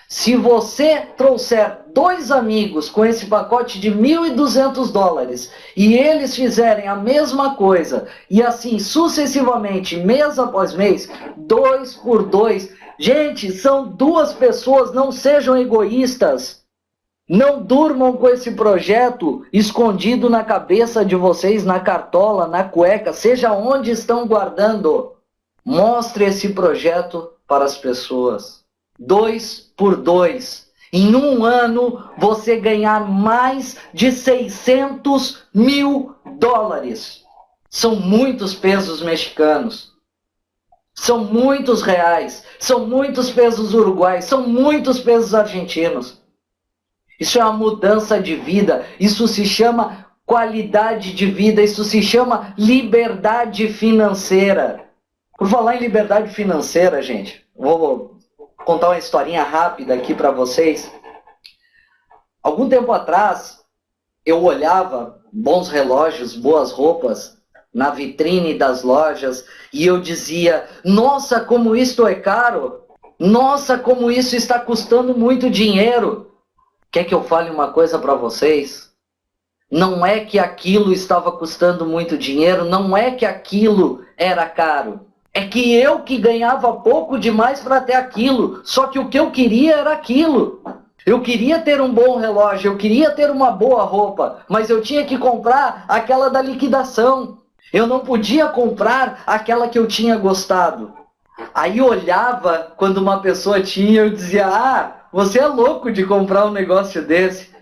Se você trouxer 2 amigos com esse pacote de $1.200 e eles fizerem a mesma coisa e assim sucessivamente, mês após mês, 2 por 2, gente, são 2 pessoas, não sejam egoístas. Não durmam com esse projeto escondido na cabeça de vocês, na cartola, na cueca, seja onde estão guardando. Mostre esse projeto para as pessoas. 2 por 2. Em um ano, você ganhar mais de $600 mil. São muitos pesos mexicanos. São muitos reais. São muitos pesos uruguais. São muitos pesos argentinos. Isso é uma mudança de vida. Isso se chama qualidade de vida. Isso se chama liberdade financeira. Por falar em liberdade financeira, gente, vou contar uma historinha rápida aqui para vocês. Algum tempo atrás, eu olhava bons relógios, boas roupas na vitrine das lojas e eu dizia, nossa, como isto é caro! Nossa, como isso está custando muito dinheiro! Quer que eu fale uma coisa para vocês? Não é que aquilo estava custando muito dinheiro, não é que aquilo era caro. É que eu que ganhava pouco demais para ter aquilo. Só que o que eu queria era aquilo. Eu queria ter um bom relógio, eu queria ter uma boa roupa, mas eu tinha que comprar aquela da liquidação. Eu não podia comprar aquela que eu tinha gostado. Aí eu olhava quando uma pessoa tinha, eu dizia, ah, você é louco de comprar um negócio desse.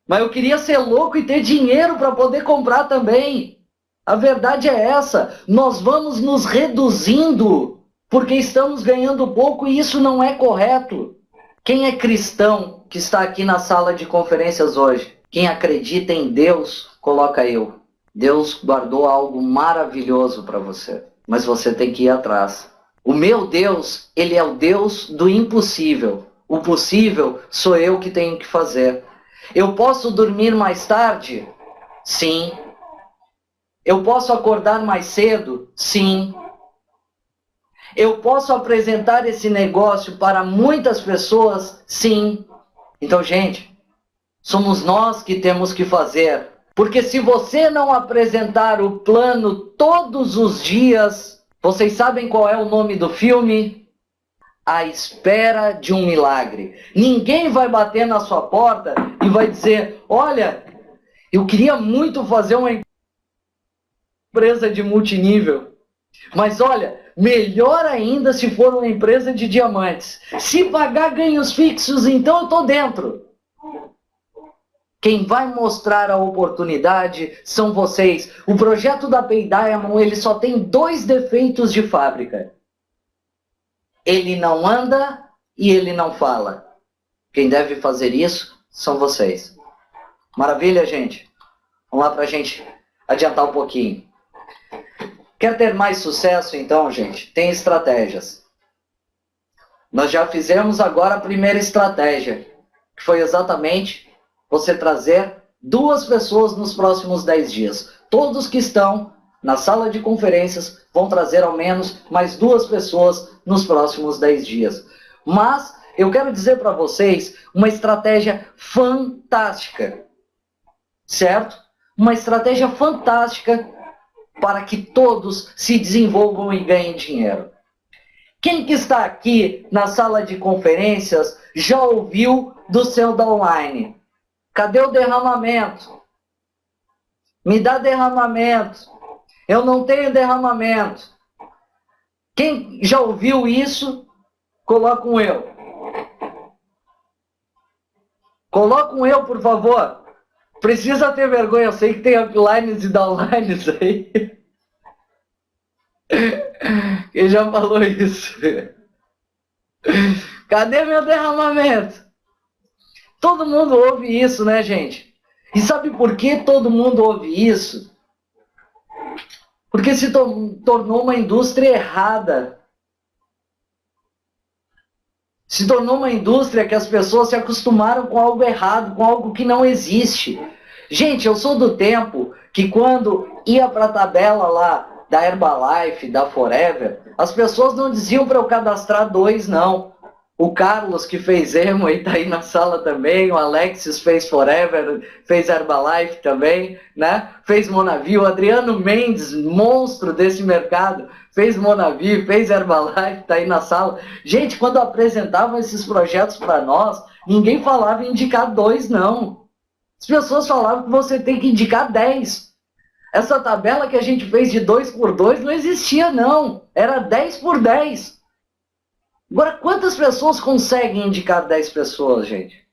Mas eu queria ser louco e ter dinheiro para poder comprar também. A verdade é essa, nós vamos nos reduzindo porque estamos ganhando pouco e isso não é correto. Quem é cristão que está aqui na sala de conferências hoje? Quem acredita em Deus, coloca eu. Deus guardou algo maravilhoso para você, mas você tem que ir atrás. O meu Deus, ele é o Deus do impossível. O possível sou eu que tenho que fazer. Eu posso dormir mais tarde? Sim. Eu posso acordar mais cedo? Sim. Eu posso apresentar esse negócio para muitas pessoas? Sim. Então, gente, somos nós que temos que fazer. Porque se você não apresentar o plano todos os dias, vocês sabem qual é o nome do filme? A Espera de um Milagre. Ninguém vai bater na sua porta e vai dizer, olha, eu queria muito fazer uma empresa de multinível. Mas olha, melhor ainda se for uma empresa de diamantes. Se pagar ganhos fixos, então eu estou dentro. Quem vai mostrar a oportunidade são vocês. O projeto da Pay Diamond, ele só tem 2 defeitos de fábrica. Ele não anda e ele não fala. Quem deve fazer isso são vocês. Maravilha, gente? Vamos lá para a gente adiantar um pouquinho. Quer ter mais sucesso, então, gente? Tem estratégias. Nós já fizemos agora a primeira estratégia, que foi exatamente você trazer 2 pessoas nos próximos 10 dias. Todos que estão na sala de conferências vão trazer ao menos mais 2 pessoas nos próximos 10 dias. Mas eu quero dizer para vocês uma estratégia fantástica, certo? Uma estratégia fantástica para que todos se desenvolvam e ganhem dinheiro. Quem que está aqui na sala de conferências já ouviu do seu downline? Cadê o derramamento? Me dá derramamento. Eu não tenho derramamento. Quem já ouviu isso, coloca um eu. Coloca um eu, por favor. Precisa ter vergonha, eu sei que tem uplines e downlines aí. Quem já falou isso? Cadê meu derramamento? Todo mundo ouve isso, né, gente? E sabe por que todo mundo ouve isso? Porque se tornou uma indústria errada. Se tornou uma indústria que as pessoas se acostumaram com algo errado, com algo que não existe. Gente, eu sou do tempo que quando ia para a tabela lá da Herbalife, da Forever, as pessoas não diziam para eu cadastrar 2, não. O Carlos, que fez Emo e está aí na sala também, o Alexis fez Forever, fez Herbalife também, né? Fez Monavi, o Adriano Mendes, monstro desse mercado, fez Monavi, fez Herbalife, está aí na sala. Gente, quando apresentavam esses projetos para nós, ninguém falava em indicar 2, não. As pessoas falavam que você tem que indicar 10. Essa tabela que a gente fez de 2 por 2 não existia, não. Era 10 por 10. Agora, quantas pessoas conseguem indicar 10 pessoas, gente?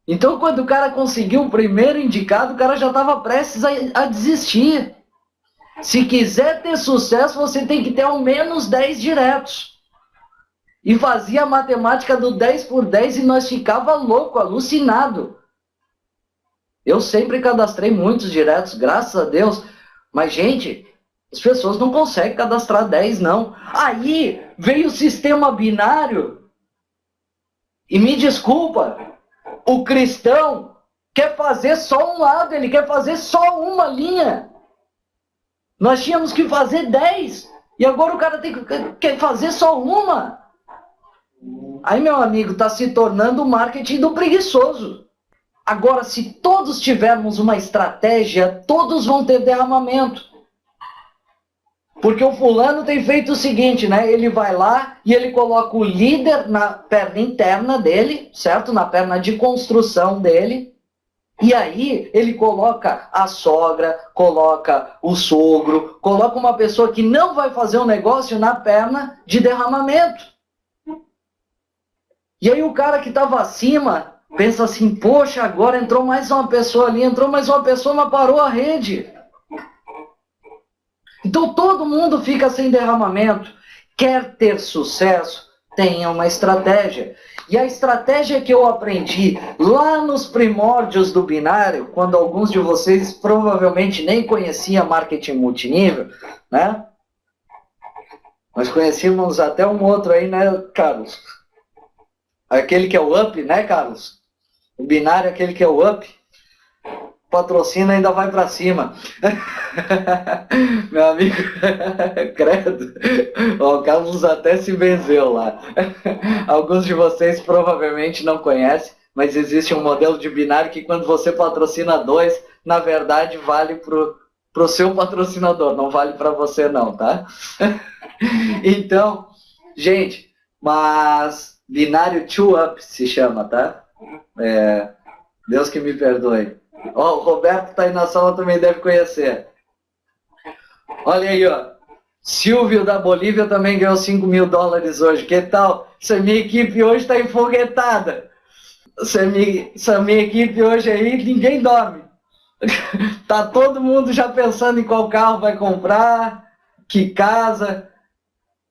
Então, quando o cara conseguiu o primeiro indicado, o cara já estava prestes a desistir. Se quiser ter sucesso, você tem que ter ao menos 10 diretos. E fazia a matemática do 10 por 10 e nós ficava louco, alucinado. Eu sempre cadastrei muitos diretos, graças a Deus. Mas, gente, as pessoas não conseguem cadastrar 10, não. Aí veio o sistema binário. E me desculpa, o cristão quer fazer só um lado, ele quer fazer só uma linha. Nós tínhamos que fazer 10. E agora o cara quer fazer só uma. Aí, meu amigo, está se tornando o marketing do preguiçoso. Agora, se todos tivermos uma estratégia, todos vão ter derramamento. Porque o fulano tem feito o seguinte, né? Ele vai lá e ele coloca o líder na perna interna dele, certo? Na perna de construção dele. E aí ele coloca a sogra, coloca o sogro, coloca uma pessoa que não vai fazer um negócio na perna de derramamento. E aí o cara que estava acima pensa assim, poxa, agora entrou mais uma pessoa ali, entrou mais uma pessoa, mas parou a rede. Então todo mundo fica sem derramamento. Quer ter sucesso? Tenha uma estratégia. E a estratégia que eu aprendi lá nos primórdios do binário, quando alguns de vocês provavelmente nem conheciam marketing multinível, né? Nós conhecíamos até um outro aí, né, Carlos? Aquele que é o up, né, Carlos? O binário, aquele que é o up. Patrocina ainda vai para cima. Meu amigo, credo. O Carlos até se benzeu lá. Alguns de vocês provavelmente não conhecem, mas existe um modelo de binário que quando você patrocina dois, na verdade vale pro seu patrocinador, não vale para você não, tá? Então, gente, mas binário two up se chama, tá? Deus que me perdoe. Ó, o Roberto tá aí na sala, também deve conhecer. Olha aí, ó. Silvio da Bolívia também ganhou $5.000 hoje. Que tal? Essa minha equipe hoje está enfoguetada. Essa minha equipe hoje aí, ninguém dorme. Tá todo mundo já pensando em qual carro vai comprar, que casa.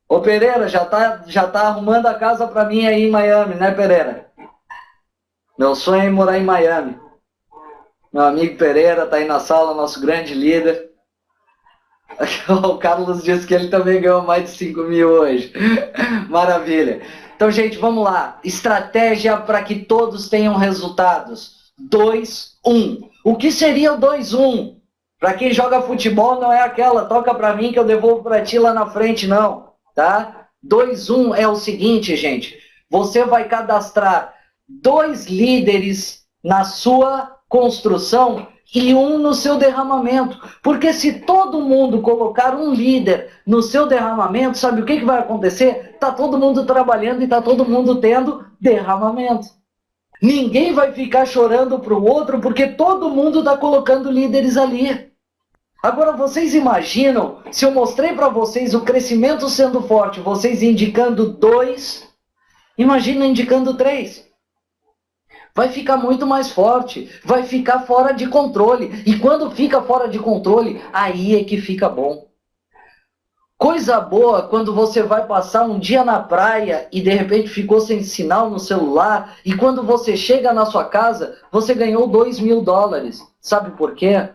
Ô Pereira, já tá arrumando a casa para mim aí em Miami, né, Pereira? Meu sonho é morar em Miami. Meu amigo Pereira tá aí na sala, nosso grande líder. O Carlos disse que ele também ganhou mais de 5.000 hoje. Maravilha. Então, gente, vamos lá. Estratégia para que todos tenham resultados. 2-1. O que seria o 2-1? Para quem joga futebol, não é aquela, toca para mim que eu devolvo para ti lá na frente, não. Tá? 2-1 é o seguinte, gente. Você vai cadastrar 2 líderes na sua construção e um no seu derramamento. Porque se todo mundo colocar um líder no seu derramamento, sabe o que vai acontecer? Está todo mundo trabalhando e está todo mundo tendo derramamento. Ninguém vai ficar chorando para o outro porque todo mundo está colocando líderes ali. Agora, vocês imaginam, se eu mostrei para vocês o crescimento sendo forte, vocês indicando 2, imagina indicando 3. Vai ficar muito mais forte, vai ficar fora de controle. E quando fica fora de controle, aí é que fica bom. Coisa boa quando você vai passar um dia na praia e de repente ficou sem sinal no celular e quando você chega na sua casa, você ganhou $2.000. Sabe por quê?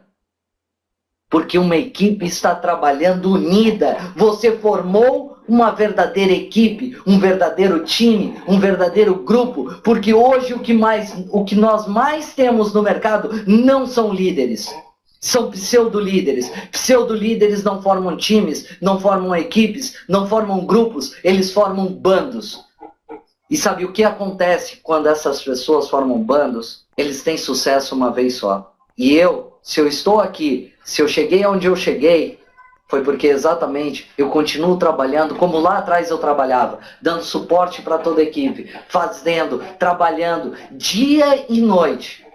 Porque uma equipe está trabalhando unida. Você formou uma verdadeira equipe, um verdadeiro time, um verdadeiro grupo. Porque hoje o que nós mais temos no mercado não são líderes. São pseudo-líderes. Pseudo-líderes não formam times, não formam equipes, não formam grupos, eles formam bandos. E sabe o que acontece quando essas pessoas formam bandos? Eles têm sucesso uma vez só. E se eu estou aqui, se eu cheguei onde eu cheguei, foi porque exatamente eu continuo trabalhando como lá atrás eu trabalhava, dando suporte para toda a equipe, fazendo, trabalhando dia e noite.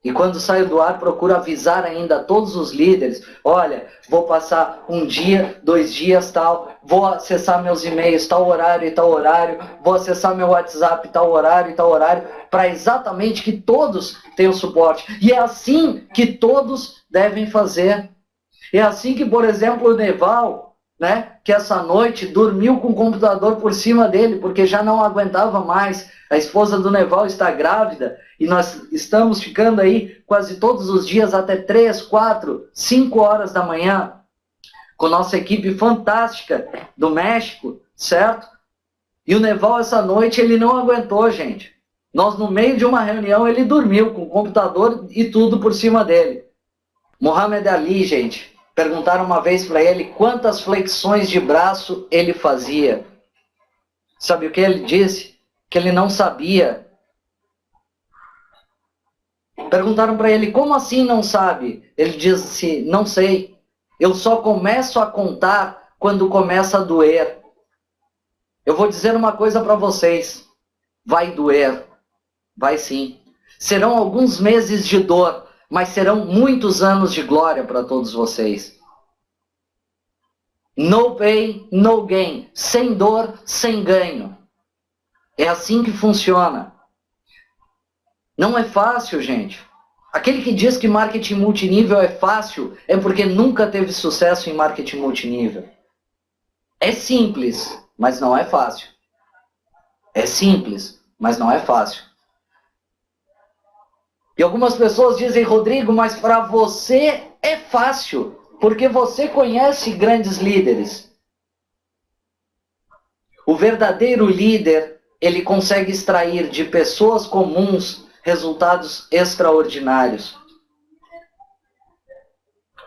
E quando saio do ar, procuro avisar ainda a todos os líderes, olha, vou passar 1 dia, 2 dias, tal, vou acessar meus e-mails, tal horário e tal horário, vou acessar meu WhatsApp, tal horário e tal horário, para exatamente que todos tenham suporte. E é assim que todos devem fazer. É assim que, por exemplo, o Neval, né, que essa noite dormiu com o computador por cima dele, porque já não aguentava mais. A esposa do Neval está grávida e nós estamos ficando aí quase todos os dias até 3, 4, 5 horas da manhã com nossa equipe fantástica do México, certo? E o Neval essa noite ele não aguentou, gente. Nós no meio de uma reunião ele dormiu com o computador e tudo por cima dele. Muhammad Ali, gente, perguntaram uma vez para ele quantas flexões de braço ele fazia. Sabe o que ele disse? Que ele não sabia. Perguntaram para ele, como assim não sabe? Ele disse, não sei. Eu só começo a contar quando começa a doer. Eu vou dizer uma coisa para vocês. Vai doer. Vai sim. Serão alguns meses de dor, mas serão muitos anos de glória para todos vocês. No pain, no gain. Sem dor, sem ganho. É assim que funciona. Não é fácil, gente. Aquele que diz que marketing multinível é fácil é porque nunca teve sucesso em marketing multinível. É simples, mas não é fácil. É simples, mas não é fácil. E algumas pessoas dizem, Rodrigo, mas para você é fácil, porque você conhece grandes líderes. O verdadeiro líder, ele consegue extrair de pessoas comuns resultados extraordinários.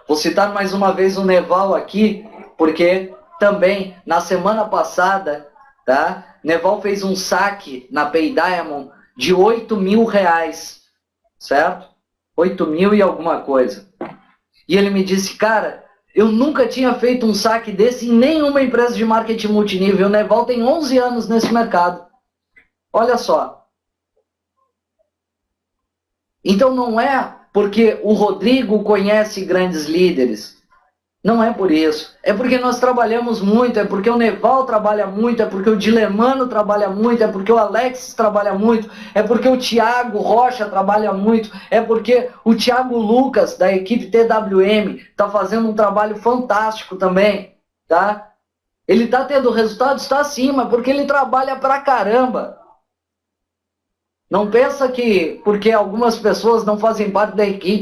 Vou citar mais uma vez o Neval aqui, porque também na semana passada, tá? Neval fez um saque na Pay Diamond de R$8.000, certo? 8.000 e alguma coisa. E ele me disse, cara, eu nunca tinha feito um saque desse em nenhuma empresa de marketing multinível. O Neval tem 11 anos nesse mercado. Olha só. Então não é porque o Rodrigo conhece grandes líderes. Não é por isso. É porque nós trabalhamos muito, é porque o Neval trabalha muito, é porque o Dilemano trabalha muito, é porque o Alex trabalha muito, é porque o Thiago Rocha trabalha muito, é porque o Thiago Lucas, da equipe TWM, está fazendo um trabalho fantástico também, tá? Ele está tendo resultados, está acima, porque ele trabalha pra caramba. Não pensa que porque algumas pessoas não fazem parte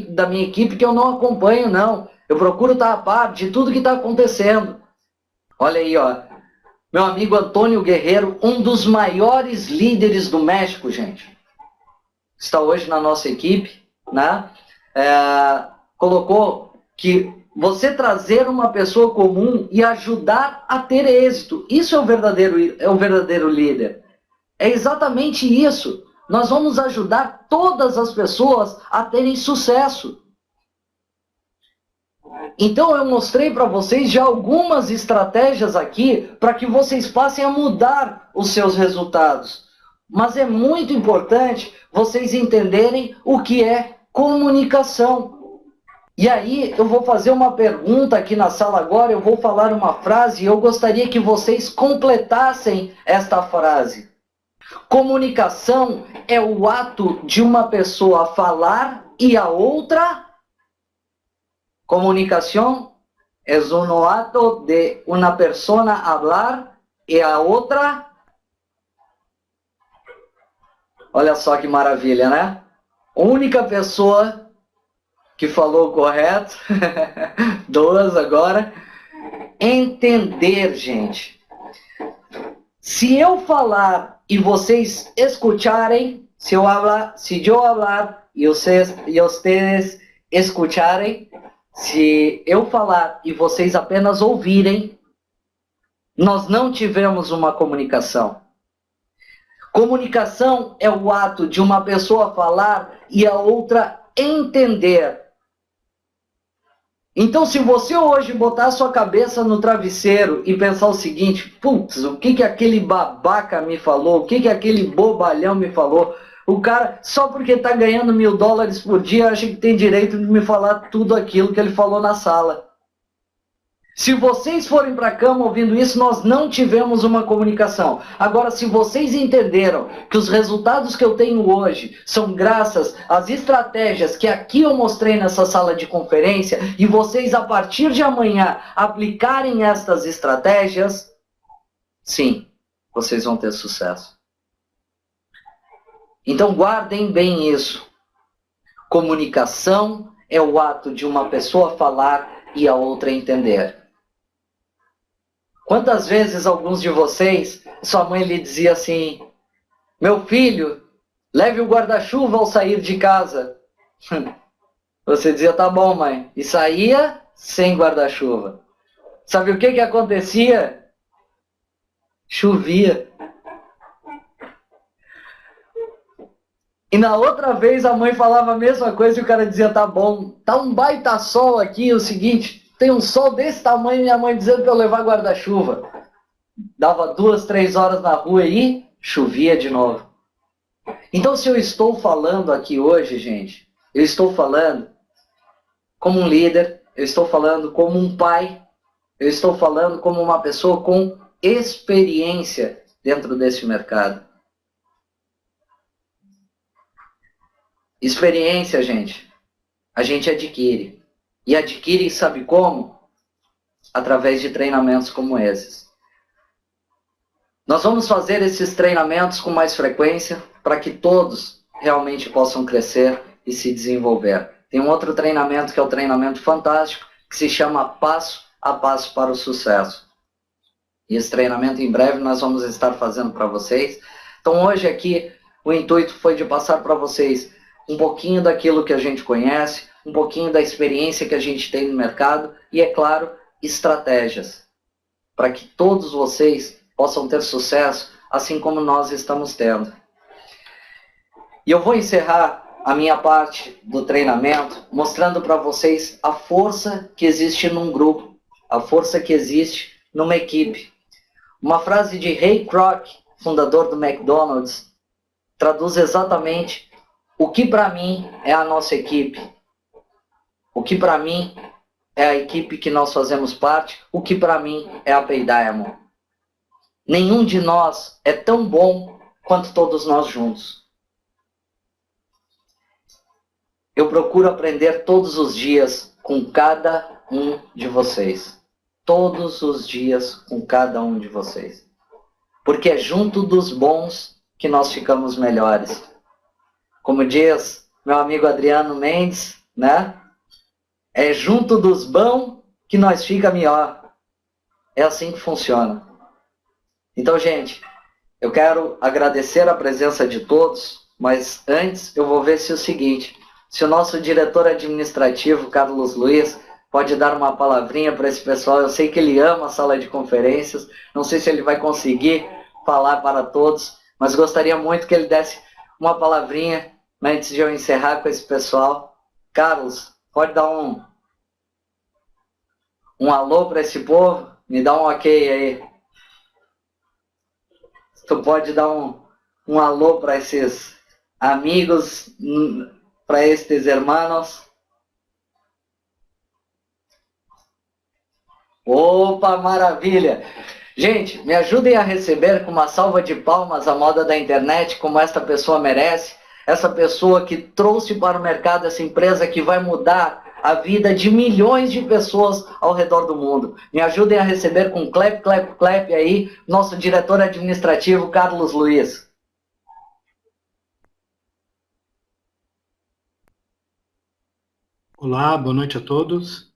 da minha equipe que eu não acompanho, não. Eu procuro estar a par de tudo que está acontecendo. Olha aí, ó. Meu amigo Antônio Guerreiro, um dos maiores líderes do México, gente. Está hoje na nossa equipe, né? Colocou que você trazer uma pessoa comum e ajudar a ter êxito. Isso é o verdadeiro líder. É exatamente isso. Nós vamos ajudar todas as pessoas a terem sucesso. Então eu mostrei para vocês já algumas estratégias aqui para que vocês passem a mudar os seus resultados. Mas é muito importante vocês entenderem o que é comunicação. E aí eu vou fazer uma pergunta aqui na sala agora, eu vou falar uma frase e eu gostaria que vocês completassem esta frase. Comunicação é o ato de uma pessoa falar e a outra. Comunicación es un acto de una persona hablar y a outra. Olha só que maravilha, né? Única pessoa que falou correto. Duas agora. Entender, gente. Se eu falar e vocês escucharem, se eu falar e vocês escucharem, se eu falar e vocês apenas ouvirem, nós não tivemos uma comunicação. Comunicação é o ato de uma pessoa falar e a outra entender. Então, se você hoje botar a sua cabeça no travesseiro e pensar o seguinte, putz, o que aquele babaca me falou, o que aquele bobalhão me falou, o cara, só porque está ganhando $1.000 por dia, acha que tem direito de me falar tudo aquilo que ele falou na sala. Se vocês forem para a cama ouvindo isso, nós não tivemos uma comunicação. Agora, se vocês entenderam que os resultados que eu tenho hoje são graças às estratégias que aqui eu mostrei nessa sala de conferência, e vocês, a partir de amanhã, aplicarem estas estratégias, sim, vocês vão ter sucesso. Então, guardem bem isso. Comunicação é o ato de uma pessoa falar e a outra entender. Quantas vezes alguns de vocês, sua mãe lhe dizia assim, meu filho, leve o guarda-chuva ao sair de casa. Você dizia, tá bom, mãe. E saía sem guarda-chuva. Sabe o que acontecia? Chovia. E na outra vez a mãe falava a mesma coisa e o cara dizia, tá bom, tá um baita sol aqui, é o seguinte, tem um sol desse tamanho, minha mãe dizendo para eu levar guarda-chuva. Dava 2, 3 horas na rua e chovia de novo. Então, se eu estou falando aqui hoje, gente, eu estou falando como um líder, eu estou falando como um pai, eu estou falando como uma pessoa com experiência dentro desse mercado. Experiência, gente, a gente adquire. E adquire, sabe como? Através de treinamentos como esses. Nós vamos fazer esses treinamentos com mais frequência para que todos realmente possam crescer e se desenvolver. Tem um outro treinamento que é o treinamento fantástico, que se chama Passo a Passo para o Sucesso. E esse treinamento em breve nós vamos estar fazendo para vocês. Então hoje aqui o intuito foi de passar para vocês um pouquinho daquilo que a gente conhece, um pouquinho da experiência que a gente tem no mercado e, é claro, estratégias para que todos vocês possam ter sucesso, assim como nós estamos tendo. E eu vou encerrar a minha parte do treinamento mostrando para vocês a força que existe num grupo, a força que existe numa equipe. Uma frase de Ray Kroc, fundador do McDonald's, traduz exatamente o que para mim é a nossa equipe. O que para mim é a equipe que nós fazemos parte, o que para mim é a Pay Diamond. Nenhum de nós é tão bom quanto todos nós juntos. Eu procuro aprender todos os dias com cada um de vocês. Todos os dias com cada um de vocês. Porque é junto dos bons que nós ficamos melhores. Como diz meu amigo Adriano Mendes, né? É junto dos bons que nós fica melhor. É assim que funciona. Então, gente, eu quero agradecer a presença de todos, mas antes eu vou ver se é o seguinte, se o nosso diretor administrativo, Carlos Luiz, pode dar uma palavrinha para esse pessoal. Eu sei que ele ama a sala de conferências, não sei se ele vai conseguir falar para todos, mas gostaria muito que ele desse uma palavrinha antes de eu encerrar com esse pessoal. Carlos, pode dar um alô para esse povo? Me dá um ok aí. Tu pode dar um alô para esses amigos, para estes hermanos. Opa, maravilha! Gente, me ajudem a receber com uma salva de palmas a moda da internet, como esta pessoa merece. Essa pessoa que trouxe para o mercado essa empresa que vai mudar a vida de milhões de pessoas ao redor do mundo. Me ajudem a receber com clap, clap, clap aí, nosso diretor administrativo, Carlos Luiz. Olá, boa noite a todos.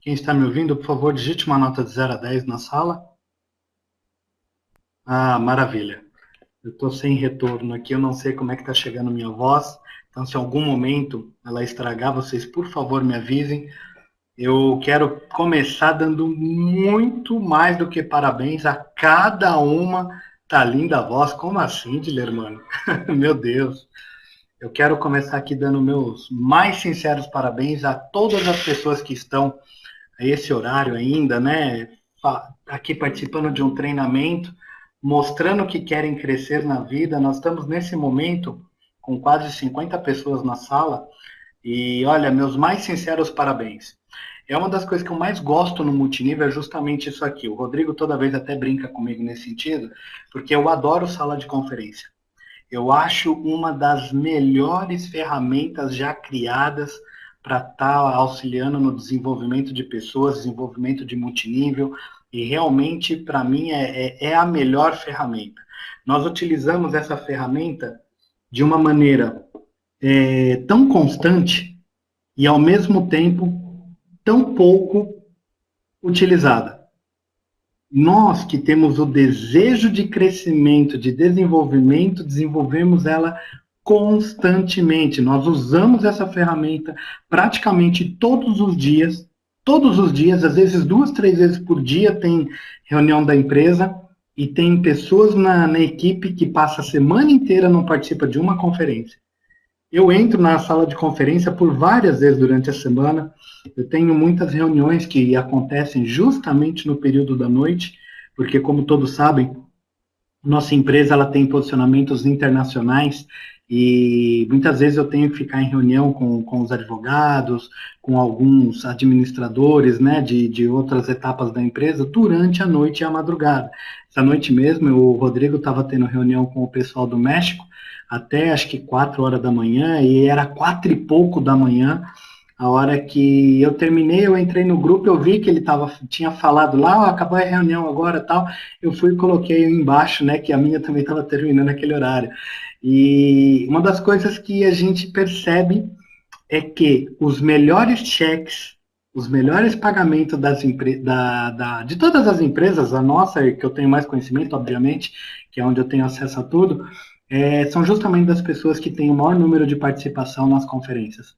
Quem está me ouvindo, por favor, digite uma nota de 0 a 10 na sala. Ah, maravilha. Eu estou sem retorno aqui, eu não sei como é que está chegando minha voz. Então, se em algum momento ela estragar, vocês, por favor, me avisem. Eu quero começar dando muito mais do que parabéns a cada uma. Tá linda a voz. Como assim, Dilermano? Meu Deus. Eu quero começar aqui dando meus mais sinceros parabéns a todas as pessoas que estão a esse horário ainda, né? Aqui participando de um treinamento, mostrando que querem crescer na vida. Nós estamos nesse momento com quase 50 pessoas na sala e, olha, meus mais sinceros parabéns. É uma das coisas que eu mais gosto no multinível, é justamente isso aqui. O Rodrigo toda vez até brinca comigo nesse sentido, porque eu adoro sala de conferência. Eu acho uma das melhores ferramentas já criadas para estar auxiliando no desenvolvimento de pessoas, desenvolvimento de multinível, e realmente, para mim, é a melhor ferramenta. Nós utilizamos essa ferramenta de uma maneira tão constante e, ao mesmo tempo, tão pouco utilizada. Nós que temos o desejo de crescimento, de desenvolvimento, desenvolvemos ela constantemente. Nós usamos essa ferramenta praticamente todos os dias, às vezes 2, 3 vezes por dia tem reunião da empresa e tem pessoas na equipe que passa a semana inteira não participa de uma conferência. Eu entro na sala de conferência por várias vezes durante a semana. Eu tenho muitas reuniões que acontecem justamente no período da noite, porque, como todos sabem, nossa empresa ela tem posicionamentos internacionais e muitas vezes eu tenho que ficar em reunião com os advogados, com alguns administradores, né, de outras etapas da empresa durante a noite e a madrugada. Essa noite mesmo, o Rodrigo estava tendo reunião com o pessoal do México até acho que 4 horas da manhã e era 4 e pouco da manhã. A hora que eu terminei, eu entrei no grupo, eu vi que ele tinha falado lá, acabou a reunião agora, tal. Eu fui e coloquei embaixo, né, que a minha também estava terminando aquele horário. E uma das coisas que a gente percebe é que os melhores cheques, os melhores pagamentos de todas as empresas, a nossa, que eu tenho mais conhecimento, obviamente, que é onde eu tenho acesso a tudo, são justamente das pessoas que têm o maior número de participação nas conferências.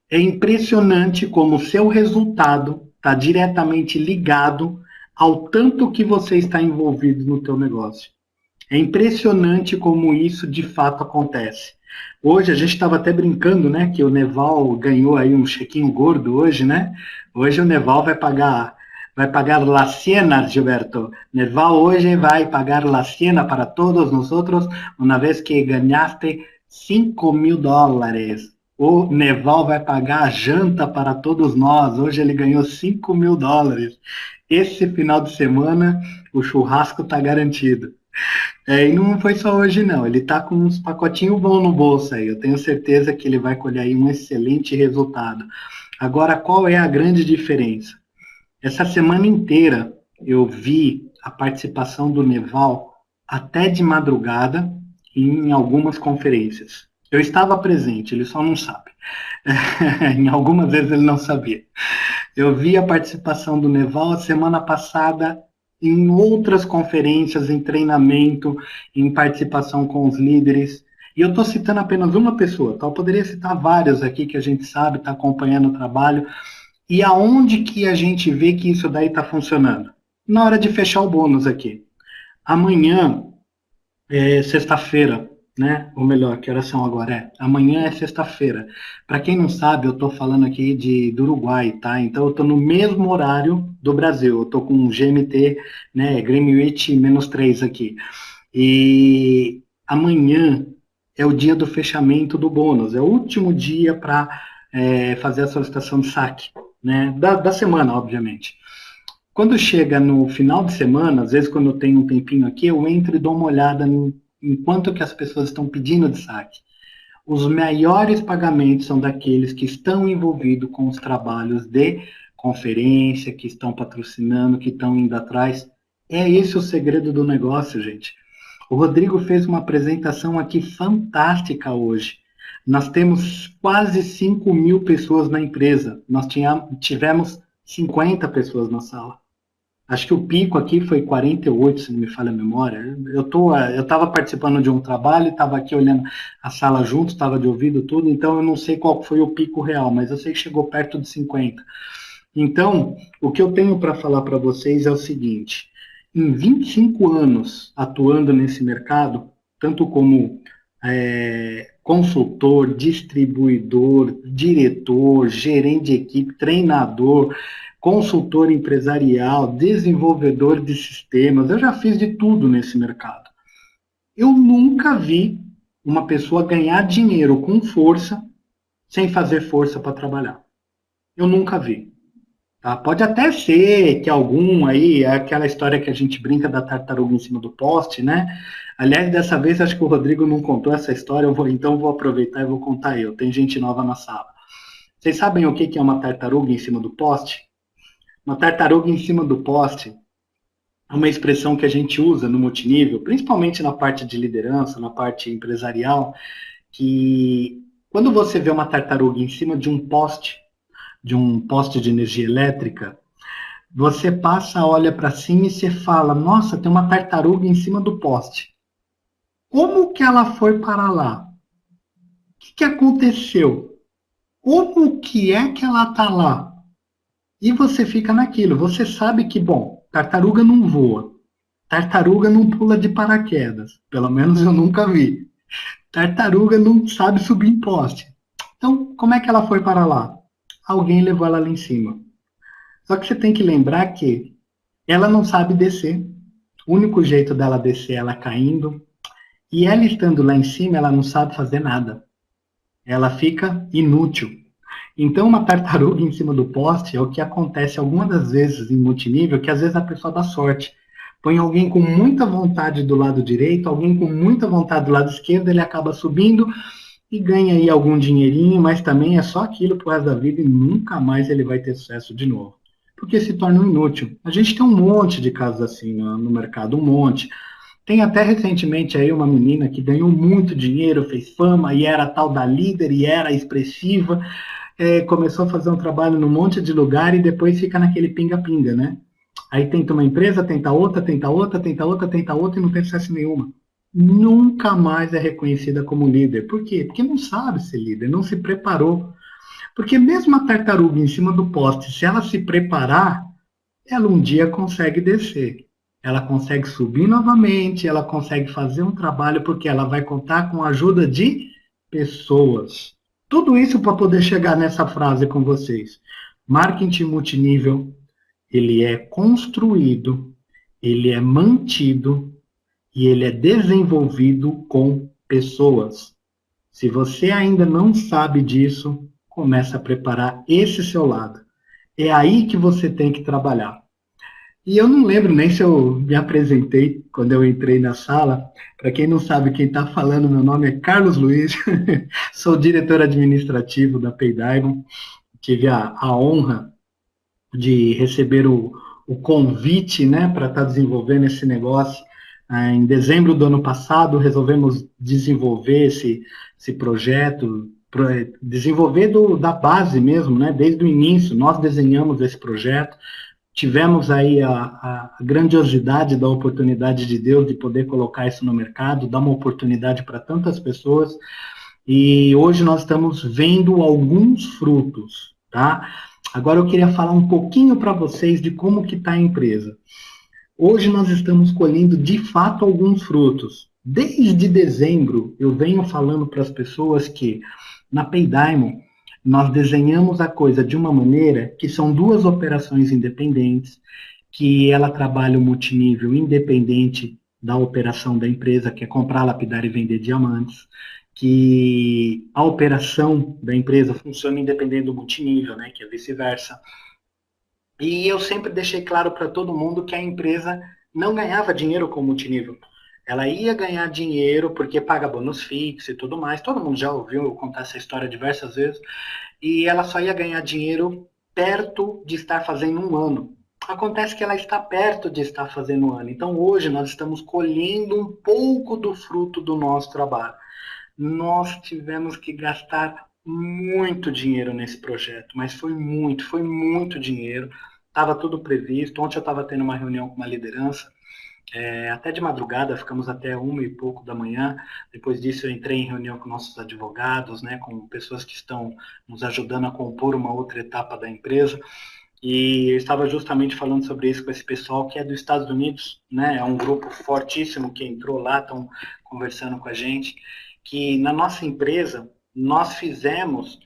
É impressionante como o seu resultado está diretamente ligado ao tanto que você está envolvido no teu negócio. É impressionante como isso de fato acontece. Hoje a gente estava até brincando, né, que o Neval ganhou aí um chequinho gordo hoje, né? Hoje o Neval vai pagar la cena, Gilberto. Neval hoje vai pagar la cena para todos nós outros, uma vez que ganhaste $5.000. O Neval vai pagar a janta para todos nós. Hoje ele ganhou $5.000. Esse final de semana o churrasco está garantido. E não foi só hoje, não. Ele está com uns pacotinhos bons no bolso aí. Eu tenho certeza que ele vai colher aí um excelente resultado. Agora, qual é a grande diferença? Essa semana inteira eu vi a participação do Neval até de madrugada em algumas conferências. Eu estava presente, ele só não sabe. Em algumas vezes ele não sabia. Eu vi a participação do Neval a semana passada em outras conferências, em treinamento, em participação com os líderes. E eu estou citando apenas uma pessoa, tá? Eu poderia citar várias aqui que a gente sabe, está acompanhando o trabalho. E aonde que a gente vê que isso daí está funcionando? Na hora de fechar o bônus aqui. Amanhã é sexta-feira, né? Ou melhor, que horas são agora? Amanhã é sexta-feira. Para quem não sabe, eu estou falando aqui do Uruguai, tá? Então eu estou no mesmo horário do Brasil. Eu estou com GMT, né? Greenwich -3 aqui. E amanhã é o dia do fechamento do bônus. É o último dia para fazer a solicitação de saque, né? Da semana, obviamente. Quando chega no final de semana, às vezes quando eu tenho um tempinho aqui, eu entro e dou uma olhada em quanto que as pessoas estão pedindo de saque. Os maiores pagamentos são daqueles que estão envolvidos com os trabalhos de conferência, que estão patrocinando, que estão indo atrás. É esse o segredo do negócio, gente. O Rodrigo fez uma apresentação aqui fantástica hoje. Nós temos quase 5.000 pessoas na empresa. Nós tivemos 50 pessoas na sala. Acho que o pico aqui foi 48, se não me falha a memória. Eu estava participando de um trabalho, estava aqui olhando a sala junto, estava de ouvido tudo, então eu não sei qual foi o pico real, mas eu sei que chegou perto de 50. Então, o que eu tenho para falar para vocês é o seguinte: em 25 anos atuando nesse mercado, tanto como consultor, distribuidor, diretor, gerente de equipe, treinador, consultor empresarial, desenvolvedor de sistemas, eu já fiz de tudo nesse mercado. Eu nunca vi uma pessoa ganhar dinheiro com força sem fazer força para trabalhar. Eu nunca vi. Tá? Pode até ser que algum aí, é aquela história que a gente brinca da tartaruga em cima do poste, né? Aliás, dessa vez acho que o Rodrigo não contou essa história, então eu vou aproveitar e vou contar eu. Tem gente nova na sala. Vocês sabem o que é uma tartaruga em cima do poste? Uma tartaruga em cima do poste é uma expressão que a gente usa no multinível, principalmente na parte de liderança, na parte empresarial, que quando você vê uma tartaruga em cima de um poste de energia elétrica, você passa, olha para cima e você fala: nossa, tem uma tartaruga em cima do poste. Como que ela foi para lá? O que aconteceu? Como que é que ela está lá? E você fica naquilo. Você sabe que, bom, tartaruga não voa. Tartaruga não pula de paraquedas. Pelo menos eu nunca vi. Tartaruga não sabe subir em poste. Então, como é que ela foi para lá? Alguém levou ela lá em cima. Só que você tem que lembrar que ela não sabe descer. O único jeito dela descer é ela caindo. E ela estando lá em cima, ela não sabe fazer nada. Ela fica inútil. Então, uma tartaruga em cima do poste é o que acontece algumas das vezes em multinível, que às vezes a pessoa dá sorte. Põe alguém com muita vontade do lado direito, alguém com muita vontade do lado esquerdo, ele acaba subindo e ganha aí algum dinheirinho, mas também é só aquilo pro resto da vida e nunca mais ele vai ter sucesso de novo. Porque se torna um inútil. A gente tem um monte de casos assim no mercado, um monte. Tem até recentemente aí uma menina que ganhou muito dinheiro, fez fama e era tal da líder e era expressiva, começou a fazer um trabalho num monte de lugar e depois fica naquele pinga-pinga, né? Aí tenta uma empresa, tenta outra, tenta outra, tenta outra, tenta outra e não tem sucesso nenhuma. Nunca mais é reconhecida como líder. Por quê? Porque não sabe ser líder, não se preparou. Porque mesmo a tartaruga em cima do poste, se ela se preparar, ela um dia consegue descer. Ela consegue subir novamente, ela consegue fazer um trabalho, porque ela vai contar com a ajuda de pessoas. Tudo isso para poder chegar nessa frase com vocês. Marketing multinível, ele é construído, ele é mantido e ele é desenvolvido com pessoas. Se você ainda não sabe disso, começa a preparar esse seu lado. É aí que você tem que trabalhar. E eu não lembro nem se eu me apresentei quando eu entrei na sala. Para quem não sabe, quem está falando, meu nome é Carlos Luiz, sou diretor administrativo da Paydiamond. Tive a honra de receber o convite, né, para estar desenvolvendo esse negócio. Em dezembro do ano passado, resolvemos desenvolver esse projeto, desenvolver da base mesmo, né, desde o início. Nós desenhamos esse projeto, tivemos aí a grandiosidade da oportunidade de Deus de poder colocar isso no mercado, dar uma oportunidade para tantas pessoas, e hoje nós estamos vendo alguns frutos, tá? Agora eu queria falar um pouquinho para vocês de como que está a empresa. Hoje nós estamos colhendo de fato alguns frutos. Desde dezembro eu venho falando para as pessoas que na Paydiamond nós desenhamos a coisa de uma maneira que são duas operações independentes, que ela trabalha o multinível independente da operação da empresa, que é comprar, lapidar e vender diamantes, que a operação da empresa funciona independente do multinível, né, que é vice-versa. E eu sempre deixei claro para todo mundo que a empresa não ganhava dinheiro com o multinível. Ela ia ganhar dinheiro porque paga bônus fixo e tudo mais. Todo mundo já ouviu eu contar essa história diversas vezes. E ela só ia ganhar dinheiro perto de estar fazendo um ano. Acontece que ela está perto de estar fazendo um ano. Então hoje nós estamos colhendo um pouco do fruto do nosso trabalho. Nós tivemos que gastar muito dinheiro nesse projeto, mas foi muito dinheiro. Estava tudo previsto. Ontem eu estava tendo uma reunião com uma liderança, até de madrugada, ficamos até 1h e pouco da manhã. Depois disso eu entrei em reunião com nossos advogados, né, com pessoas que estão nos ajudando a compor uma outra etapa da empresa. E eu estava justamente falando sobre isso com esse pessoal que é dos Estados Unidos, né, é um grupo fortíssimo que entrou lá, estão conversando com a gente, que na nossa empresa nós fizemos,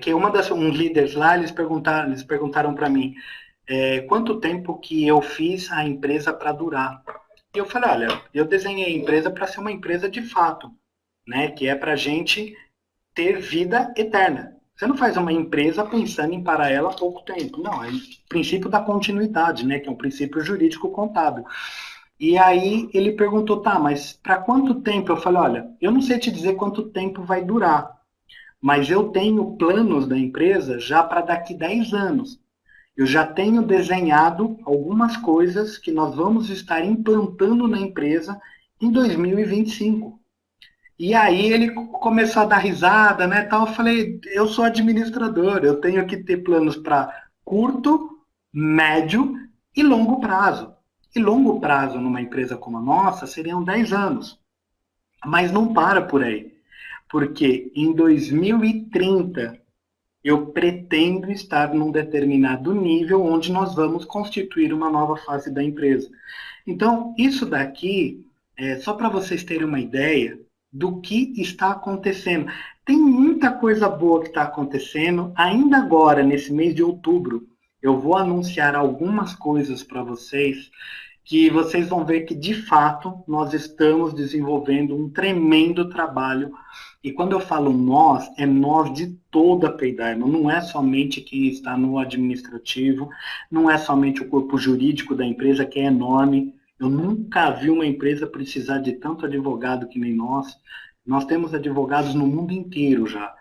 que uns líderes lá, eles perguntaram para mim, quanto tempo que eu fiz a empresa para durar. E eu falei, olha, eu desenhei a empresa para ser uma empresa de fato, né, que é para a gente ter vida eterna. Você não faz uma empresa pensando em parar ela há pouco tempo. Não, é o princípio da continuidade, né, que é um princípio jurídico contábil. E aí ele perguntou, tá, mas para quanto tempo? Eu falei, olha, eu não sei te dizer quanto tempo vai durar, mas eu tenho planos da empresa já para daqui 10 anos. Eu já tenho desenhado algumas coisas que nós vamos estar implantando na empresa em 2025. E aí ele começou a dar risada, né, tal. Eu falei, eu sou administrador, eu tenho que ter planos para curto, médio e longo prazo. E longo prazo numa empresa como a nossa seriam 10 anos. Mas não para por aí, porque em 2030 eu pretendo estar num determinado nível onde nós vamos constituir uma nova fase da empresa. Então, isso daqui, só para vocês terem uma ideia, do que está acontecendo. Tem muita coisa boa que está acontecendo. Ainda agora, nesse mês de outubro, eu vou anunciar algumas coisas para vocês que vocês vão ver que, de fato, nós estamos desenvolvendo um tremendo trabalho. E quando eu falo nós, é nós de toda a Paydiamond, não é somente quem está no administrativo, não é somente o corpo jurídico da empresa, que é enorme. Eu nunca vi uma empresa precisar de tanto advogado que nem nós. Nós temos advogados no mundo inteiro já.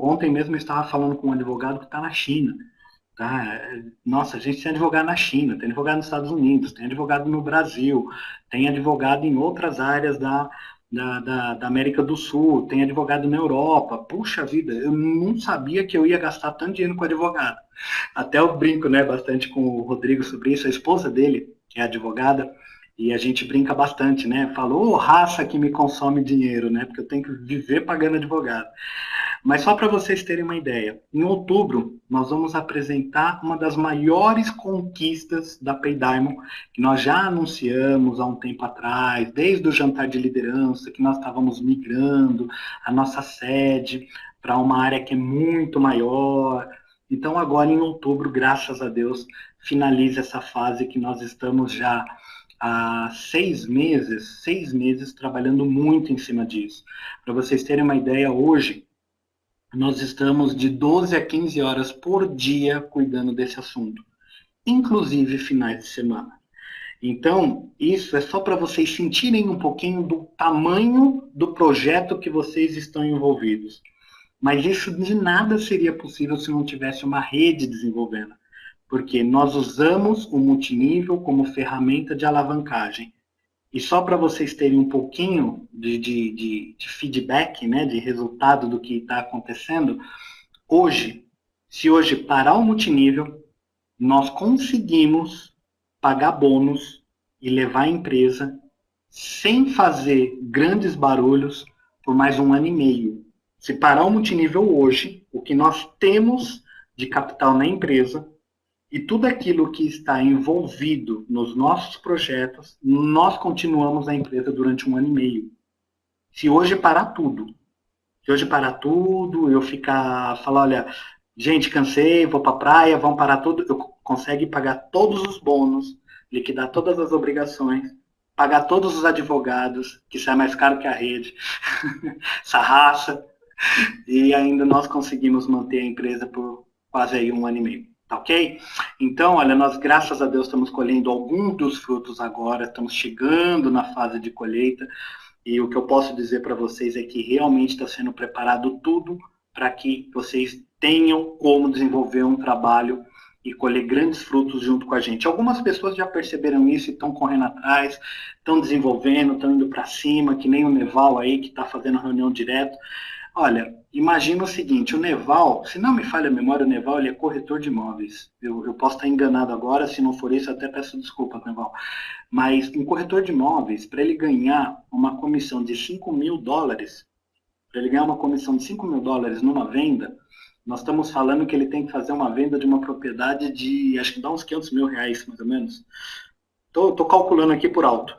Ontem mesmo eu estava falando com um advogado que está na China. Tá? Nossa, a gente tem advogado na China, tem advogado nos Estados Unidos, tem advogado no Brasil, tem advogado em outras áreas da América do Sul, tem advogado na Europa. Puxa vida, eu não sabia que eu ia gastar tanto dinheiro com advogado. Até eu brinco, né, bastante com o Rodrigo sobre isso, a esposa dele, que é advogada, e a gente brinca bastante, né? Falou, raça que me consome dinheiro, né? Porque eu tenho que viver pagando advogado. Mas só para vocês terem uma ideia, em outubro nós vamos apresentar uma das maiores conquistas da Paydiamond, que nós já anunciamos há um tempo atrás, desde o jantar de liderança, que nós estávamos migrando a nossa sede para uma área que é muito maior. Então agora em outubro, graças a Deus, finaliza essa fase que nós estamos já há 6 meses trabalhando muito em cima disso. Para vocês terem uma ideia, hoje nós estamos de 12 a 15 horas por dia cuidando desse assunto, inclusive finais de semana. Então, isso é só para vocês sentirem um pouquinho do tamanho do projeto que vocês estão envolvidos. Mas isso de nada seria possível se não tivesse uma rede desenvolvendo, porque nós usamos o multinível como ferramenta de alavancagem. E só para vocês terem um pouquinho de feedback, né, de resultado do que está acontecendo, se hoje parar o multinível, nós conseguimos pagar bônus e levar a empresa sem fazer grandes barulhos por mais 1 ano e meio. Se parar o multinível hoje, o que nós temos de capital na empresa e tudo aquilo que está envolvido nos nossos projetos, nós continuamos a empresa durante 1 ano e meio. Se hoje parar tudo, eu falar, olha, gente, cansei, vou para a praia, vamos parar tudo, eu consigo pagar todos os bônus, liquidar todas as obrigações, pagar todos os advogados, que sai mais caro que a rede, essa raça, e ainda nós conseguimos manter a empresa por quase aí 1 ano e meio. Tá ok? Então, olha, nós, graças a Deus, estamos colhendo alguns dos frutos agora, estamos chegando na fase de colheita, e o que eu posso dizer para vocês é que realmente está sendo preparado tudo para que vocês tenham como desenvolver um trabalho e colher grandes frutos junto com a gente. Algumas pessoas já perceberam isso e estão correndo atrás, estão desenvolvendo, estão indo para cima, que nem o Neval aí, que está fazendo reunião direto. Olha, imagina o seguinte, o Neval, se não me falha a memória, o Neval ele é corretor de imóveis. Eu posso estar enganado agora, se não for isso, até peço desculpa, Neval. Mas um corretor de imóveis, para ele ganhar uma comissão de $5.000, para ele ganhar uma comissão de $5.000 numa venda, nós estamos falando que ele tem que fazer uma venda de uma propriedade de, acho que dá uns R$ 500.000, mais ou menos. Estou calculando aqui por alto.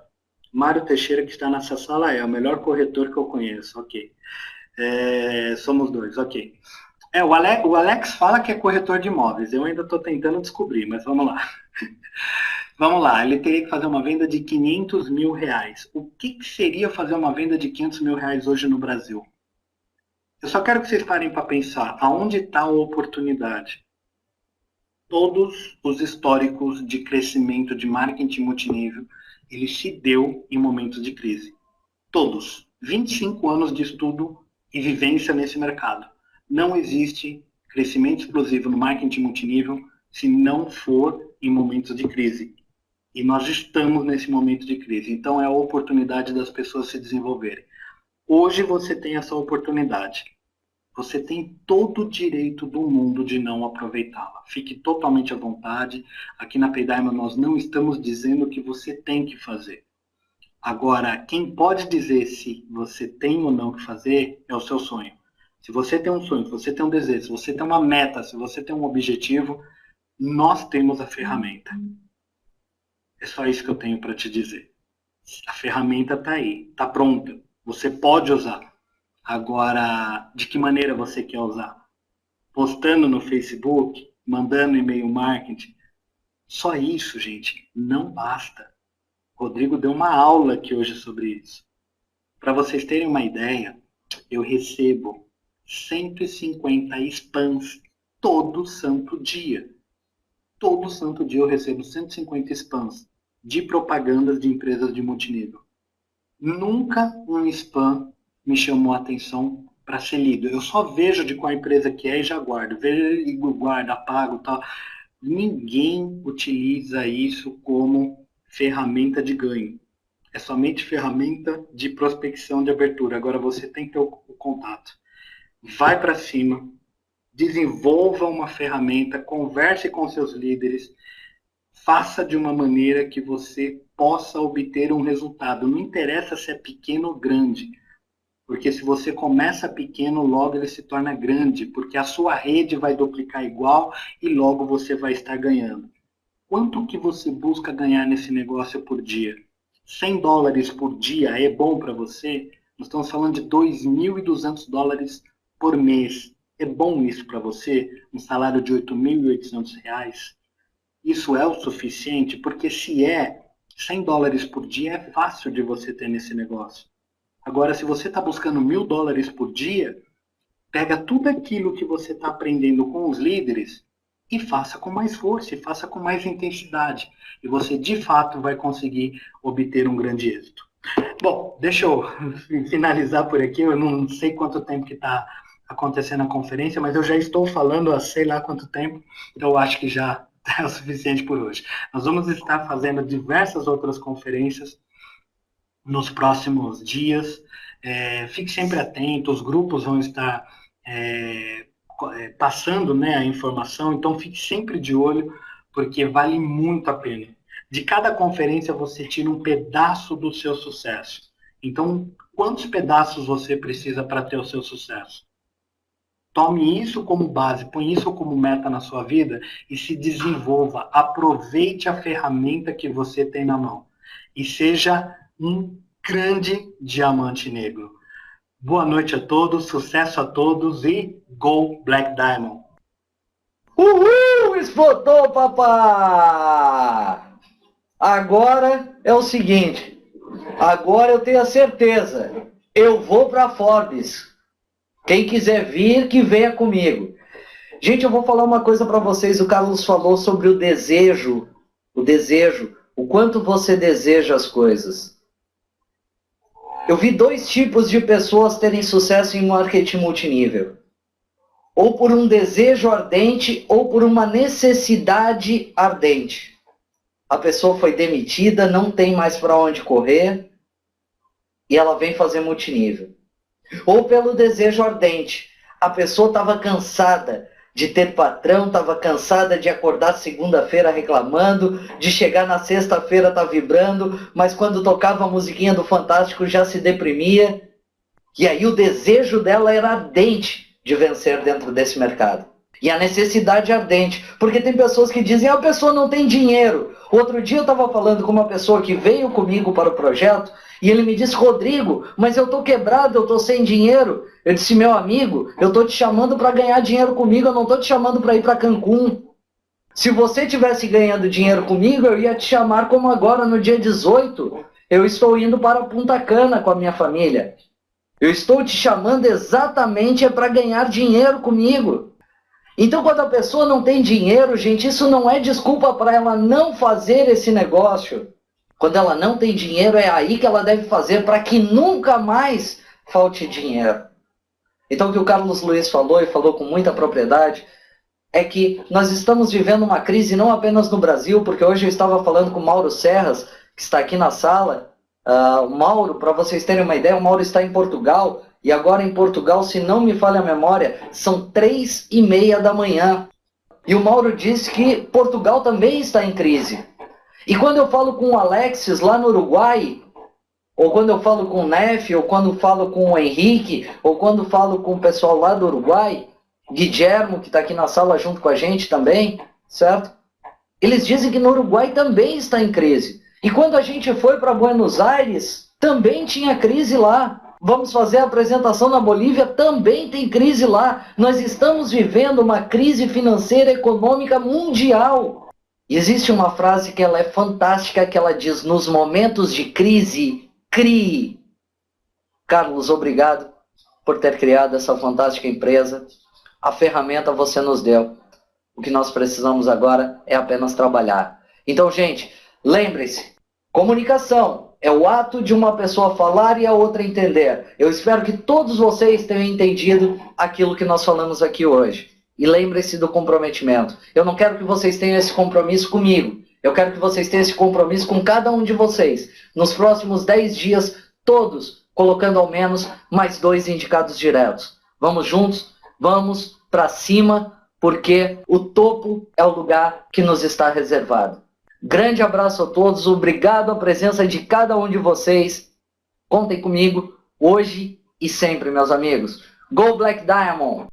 Mário Teixeira, que está nessa sala, é o melhor corretor que eu conheço, ok. Somos dois, ok. O Alex fala que é corretor de imóveis, eu ainda estou tentando descobrir, mas vamos lá. Vamos lá, ele teria que fazer uma venda de R$ 500.000. O que seria fazer uma venda de R$ 500.000 hoje no Brasil? Eu só quero que vocês parem para pensar, aonde está a oportunidade? Todos os históricos de crescimento de marketing multinível, ele se deu em momentos de crise. Todos. 25 anos de estudo e vivência nesse mercado. Não existe crescimento explosivo no marketing multinível se não for em momentos de crise. E nós estamos nesse momento de crise. Então é a oportunidade das pessoas se desenvolverem. Hoje você tem essa oportunidade. Você tem todo o direito do mundo de não aproveitá-la. Fique totalmente à vontade. Aqui na Paydiamond nós não estamos dizendo o que você tem que fazer. Agora, quem pode dizer se você tem ou não que fazer é o seu sonho. Se você tem um sonho, se você tem um desejo, se você tem uma meta, se você tem um objetivo, nós temos a ferramenta. É só isso que eu tenho para te dizer. A ferramenta está aí, está pronta. Você pode usar. Agora, de que maneira você quer usar? Postando no Facebook, mandando e-mail marketing? Só isso, gente, não basta. O Rodrigo deu uma aula aqui hoje sobre isso. Para vocês terem uma ideia, eu recebo 150 spams todo santo dia. Todo santo dia eu recebo 150 spams de propagandas de empresas de multinível. Nunca um spam me chamou a atenção para ser lido. Eu só vejo de qual empresa que é e já guardo. Vejo e guardo, apago e tal. Ninguém utiliza isso como ferramenta de ganho. É somente ferramenta de prospecção de abertura. Agora você tem que ter o contato. Vai para cima, desenvolva uma ferramenta, converse com seus líderes, faça de uma maneira que você possa obter um resultado. Não interessa se é pequeno ou grande, porque se você começa pequeno, logo ele se torna grande, porque a sua rede vai duplicar igual e logo você vai estar ganhando. Quanto que você busca ganhar nesse negócio por dia? $100 por dia é bom para você? Nós estamos falando de $2.200 por mês. É bom isso para você? Um salário de R$ 8.800? Isso é o suficiente? Porque se é, $100 por dia é fácil de você ter nesse negócio. Agora, se você está buscando $1.000 por dia, pega tudo aquilo que você está aprendendo com os líderes e faça com mais força, e faça com mais intensidade. E você, de fato, vai conseguir obter um grande êxito. Bom, deixa eu finalizar por aqui. Eu não sei quanto tempo que está acontecendo a conferência, mas eu já estou falando há sei lá quanto tempo, então eu acho que já é o suficiente por hoje. Nós vamos estar fazendo diversas outras conferências nos próximos dias. Fique sempre atento, os grupos vão estar passando, né, a informação, então fique sempre de olho, porque vale muito a pena. De cada conferência você tira um pedaço do seu sucesso. Então, quantos pedaços você precisa para ter o seu sucesso? Tome isso como base, põe isso como meta na sua vida e se desenvolva. Aproveite a ferramenta que você tem na mão e seja um grande diamante negro. Boa noite a todos, sucesso a todos e Go Black Diamond! Uhul! Explodou, papá! Agora é o seguinte, agora eu tenho a certeza, eu vou para Forbes. Quem quiser vir, que venha comigo. Gente, eu vou falar uma coisa para vocês. O Carlos falou sobre o desejo, o quanto você deseja as coisas. Eu vi 2 tipos de pessoas terem sucesso em marketing multinível. Ou por um desejo ardente, ou por uma necessidade ardente. A pessoa foi demitida, não tem mais para onde correr, e ela vem fazer multinível. Ou pelo desejo ardente. A pessoa estava cansada de ter patrão, estava cansada de acordar segunda-feira reclamando, de chegar na sexta-feira estar vibrando, mas quando tocava a musiquinha do Fantástico já se deprimia. E aí o desejo dela era ardente de vencer dentro desse mercado. E a necessidade ardente. Porque tem pessoas que dizem, a pessoa não tem dinheiro. Outro dia eu estava falando com uma pessoa que veio comigo para o projeto, e ele me disse, Rodrigo, mas eu estou quebrado, eu estou sem dinheiro. Eu disse, meu amigo, eu estou te chamando para ganhar dinheiro comigo, eu não estou te chamando para ir para Cancún. Se você tivesse ganhando dinheiro comigo, eu ia te chamar como agora, no dia 18. Eu estou indo para Punta Cana com a minha família. Eu estou te chamando exatamente para ganhar dinheiro comigo. Então, quando a pessoa não tem dinheiro, gente, isso não é desculpa para ela não fazer esse negócio. Quando ela não tem dinheiro, é aí que ela deve fazer para que nunca mais falte dinheiro. Então, o que o Carlos Luiz falou, e falou com muita propriedade, é que nós estamos vivendo uma crise não apenas no Brasil, porque hoje eu estava falando com o Mauro Serras, que está aqui na sala. O Mauro, para vocês terem uma ideia, o Mauro está em Portugal, e agora em Portugal, se não me falha a memória, são 3h30 da manhã. E o Mauro disse que Portugal também está em crise. E quando eu falo com o Alexis lá no Uruguai, ou quando eu falo com o Nef, ou quando falo com o Henrique, ou quando falo com o pessoal lá do Uruguai, Guilhermo, que está aqui na sala junto com a gente também, certo? Eles dizem que no Uruguai também está em crise. E quando a gente foi para Buenos Aires, também tinha crise lá. Vamos fazer a apresentação na Bolívia, também tem crise lá. Nós estamos vivendo uma crise financeira e econômica mundial. E existe uma frase que ela é fantástica, que ela diz, nos momentos de crise, crie. Carlos, obrigado por ter criado essa fantástica empresa. A ferramenta você nos deu. O que nós precisamos agora é apenas trabalhar. Então, gente, lembre-se, comunicação é o ato de uma pessoa falar e a outra entender. Eu espero que todos vocês tenham entendido aquilo que nós falamos aqui hoje. E lembre-se do comprometimento. Eu não quero que vocês tenham esse compromisso comigo. Eu quero que vocês tenham esse compromisso com cada um de vocês. Nos próximos 10 dias, todos colocando ao menos mais 2 indicados diretos. Vamos juntos, vamos para cima, porque o topo é o lugar que nos está reservado. Grande abraço a todos, obrigado a presença de cada um de vocês. Contem comigo, hoje e sempre, meus amigos. Go Black Diamond!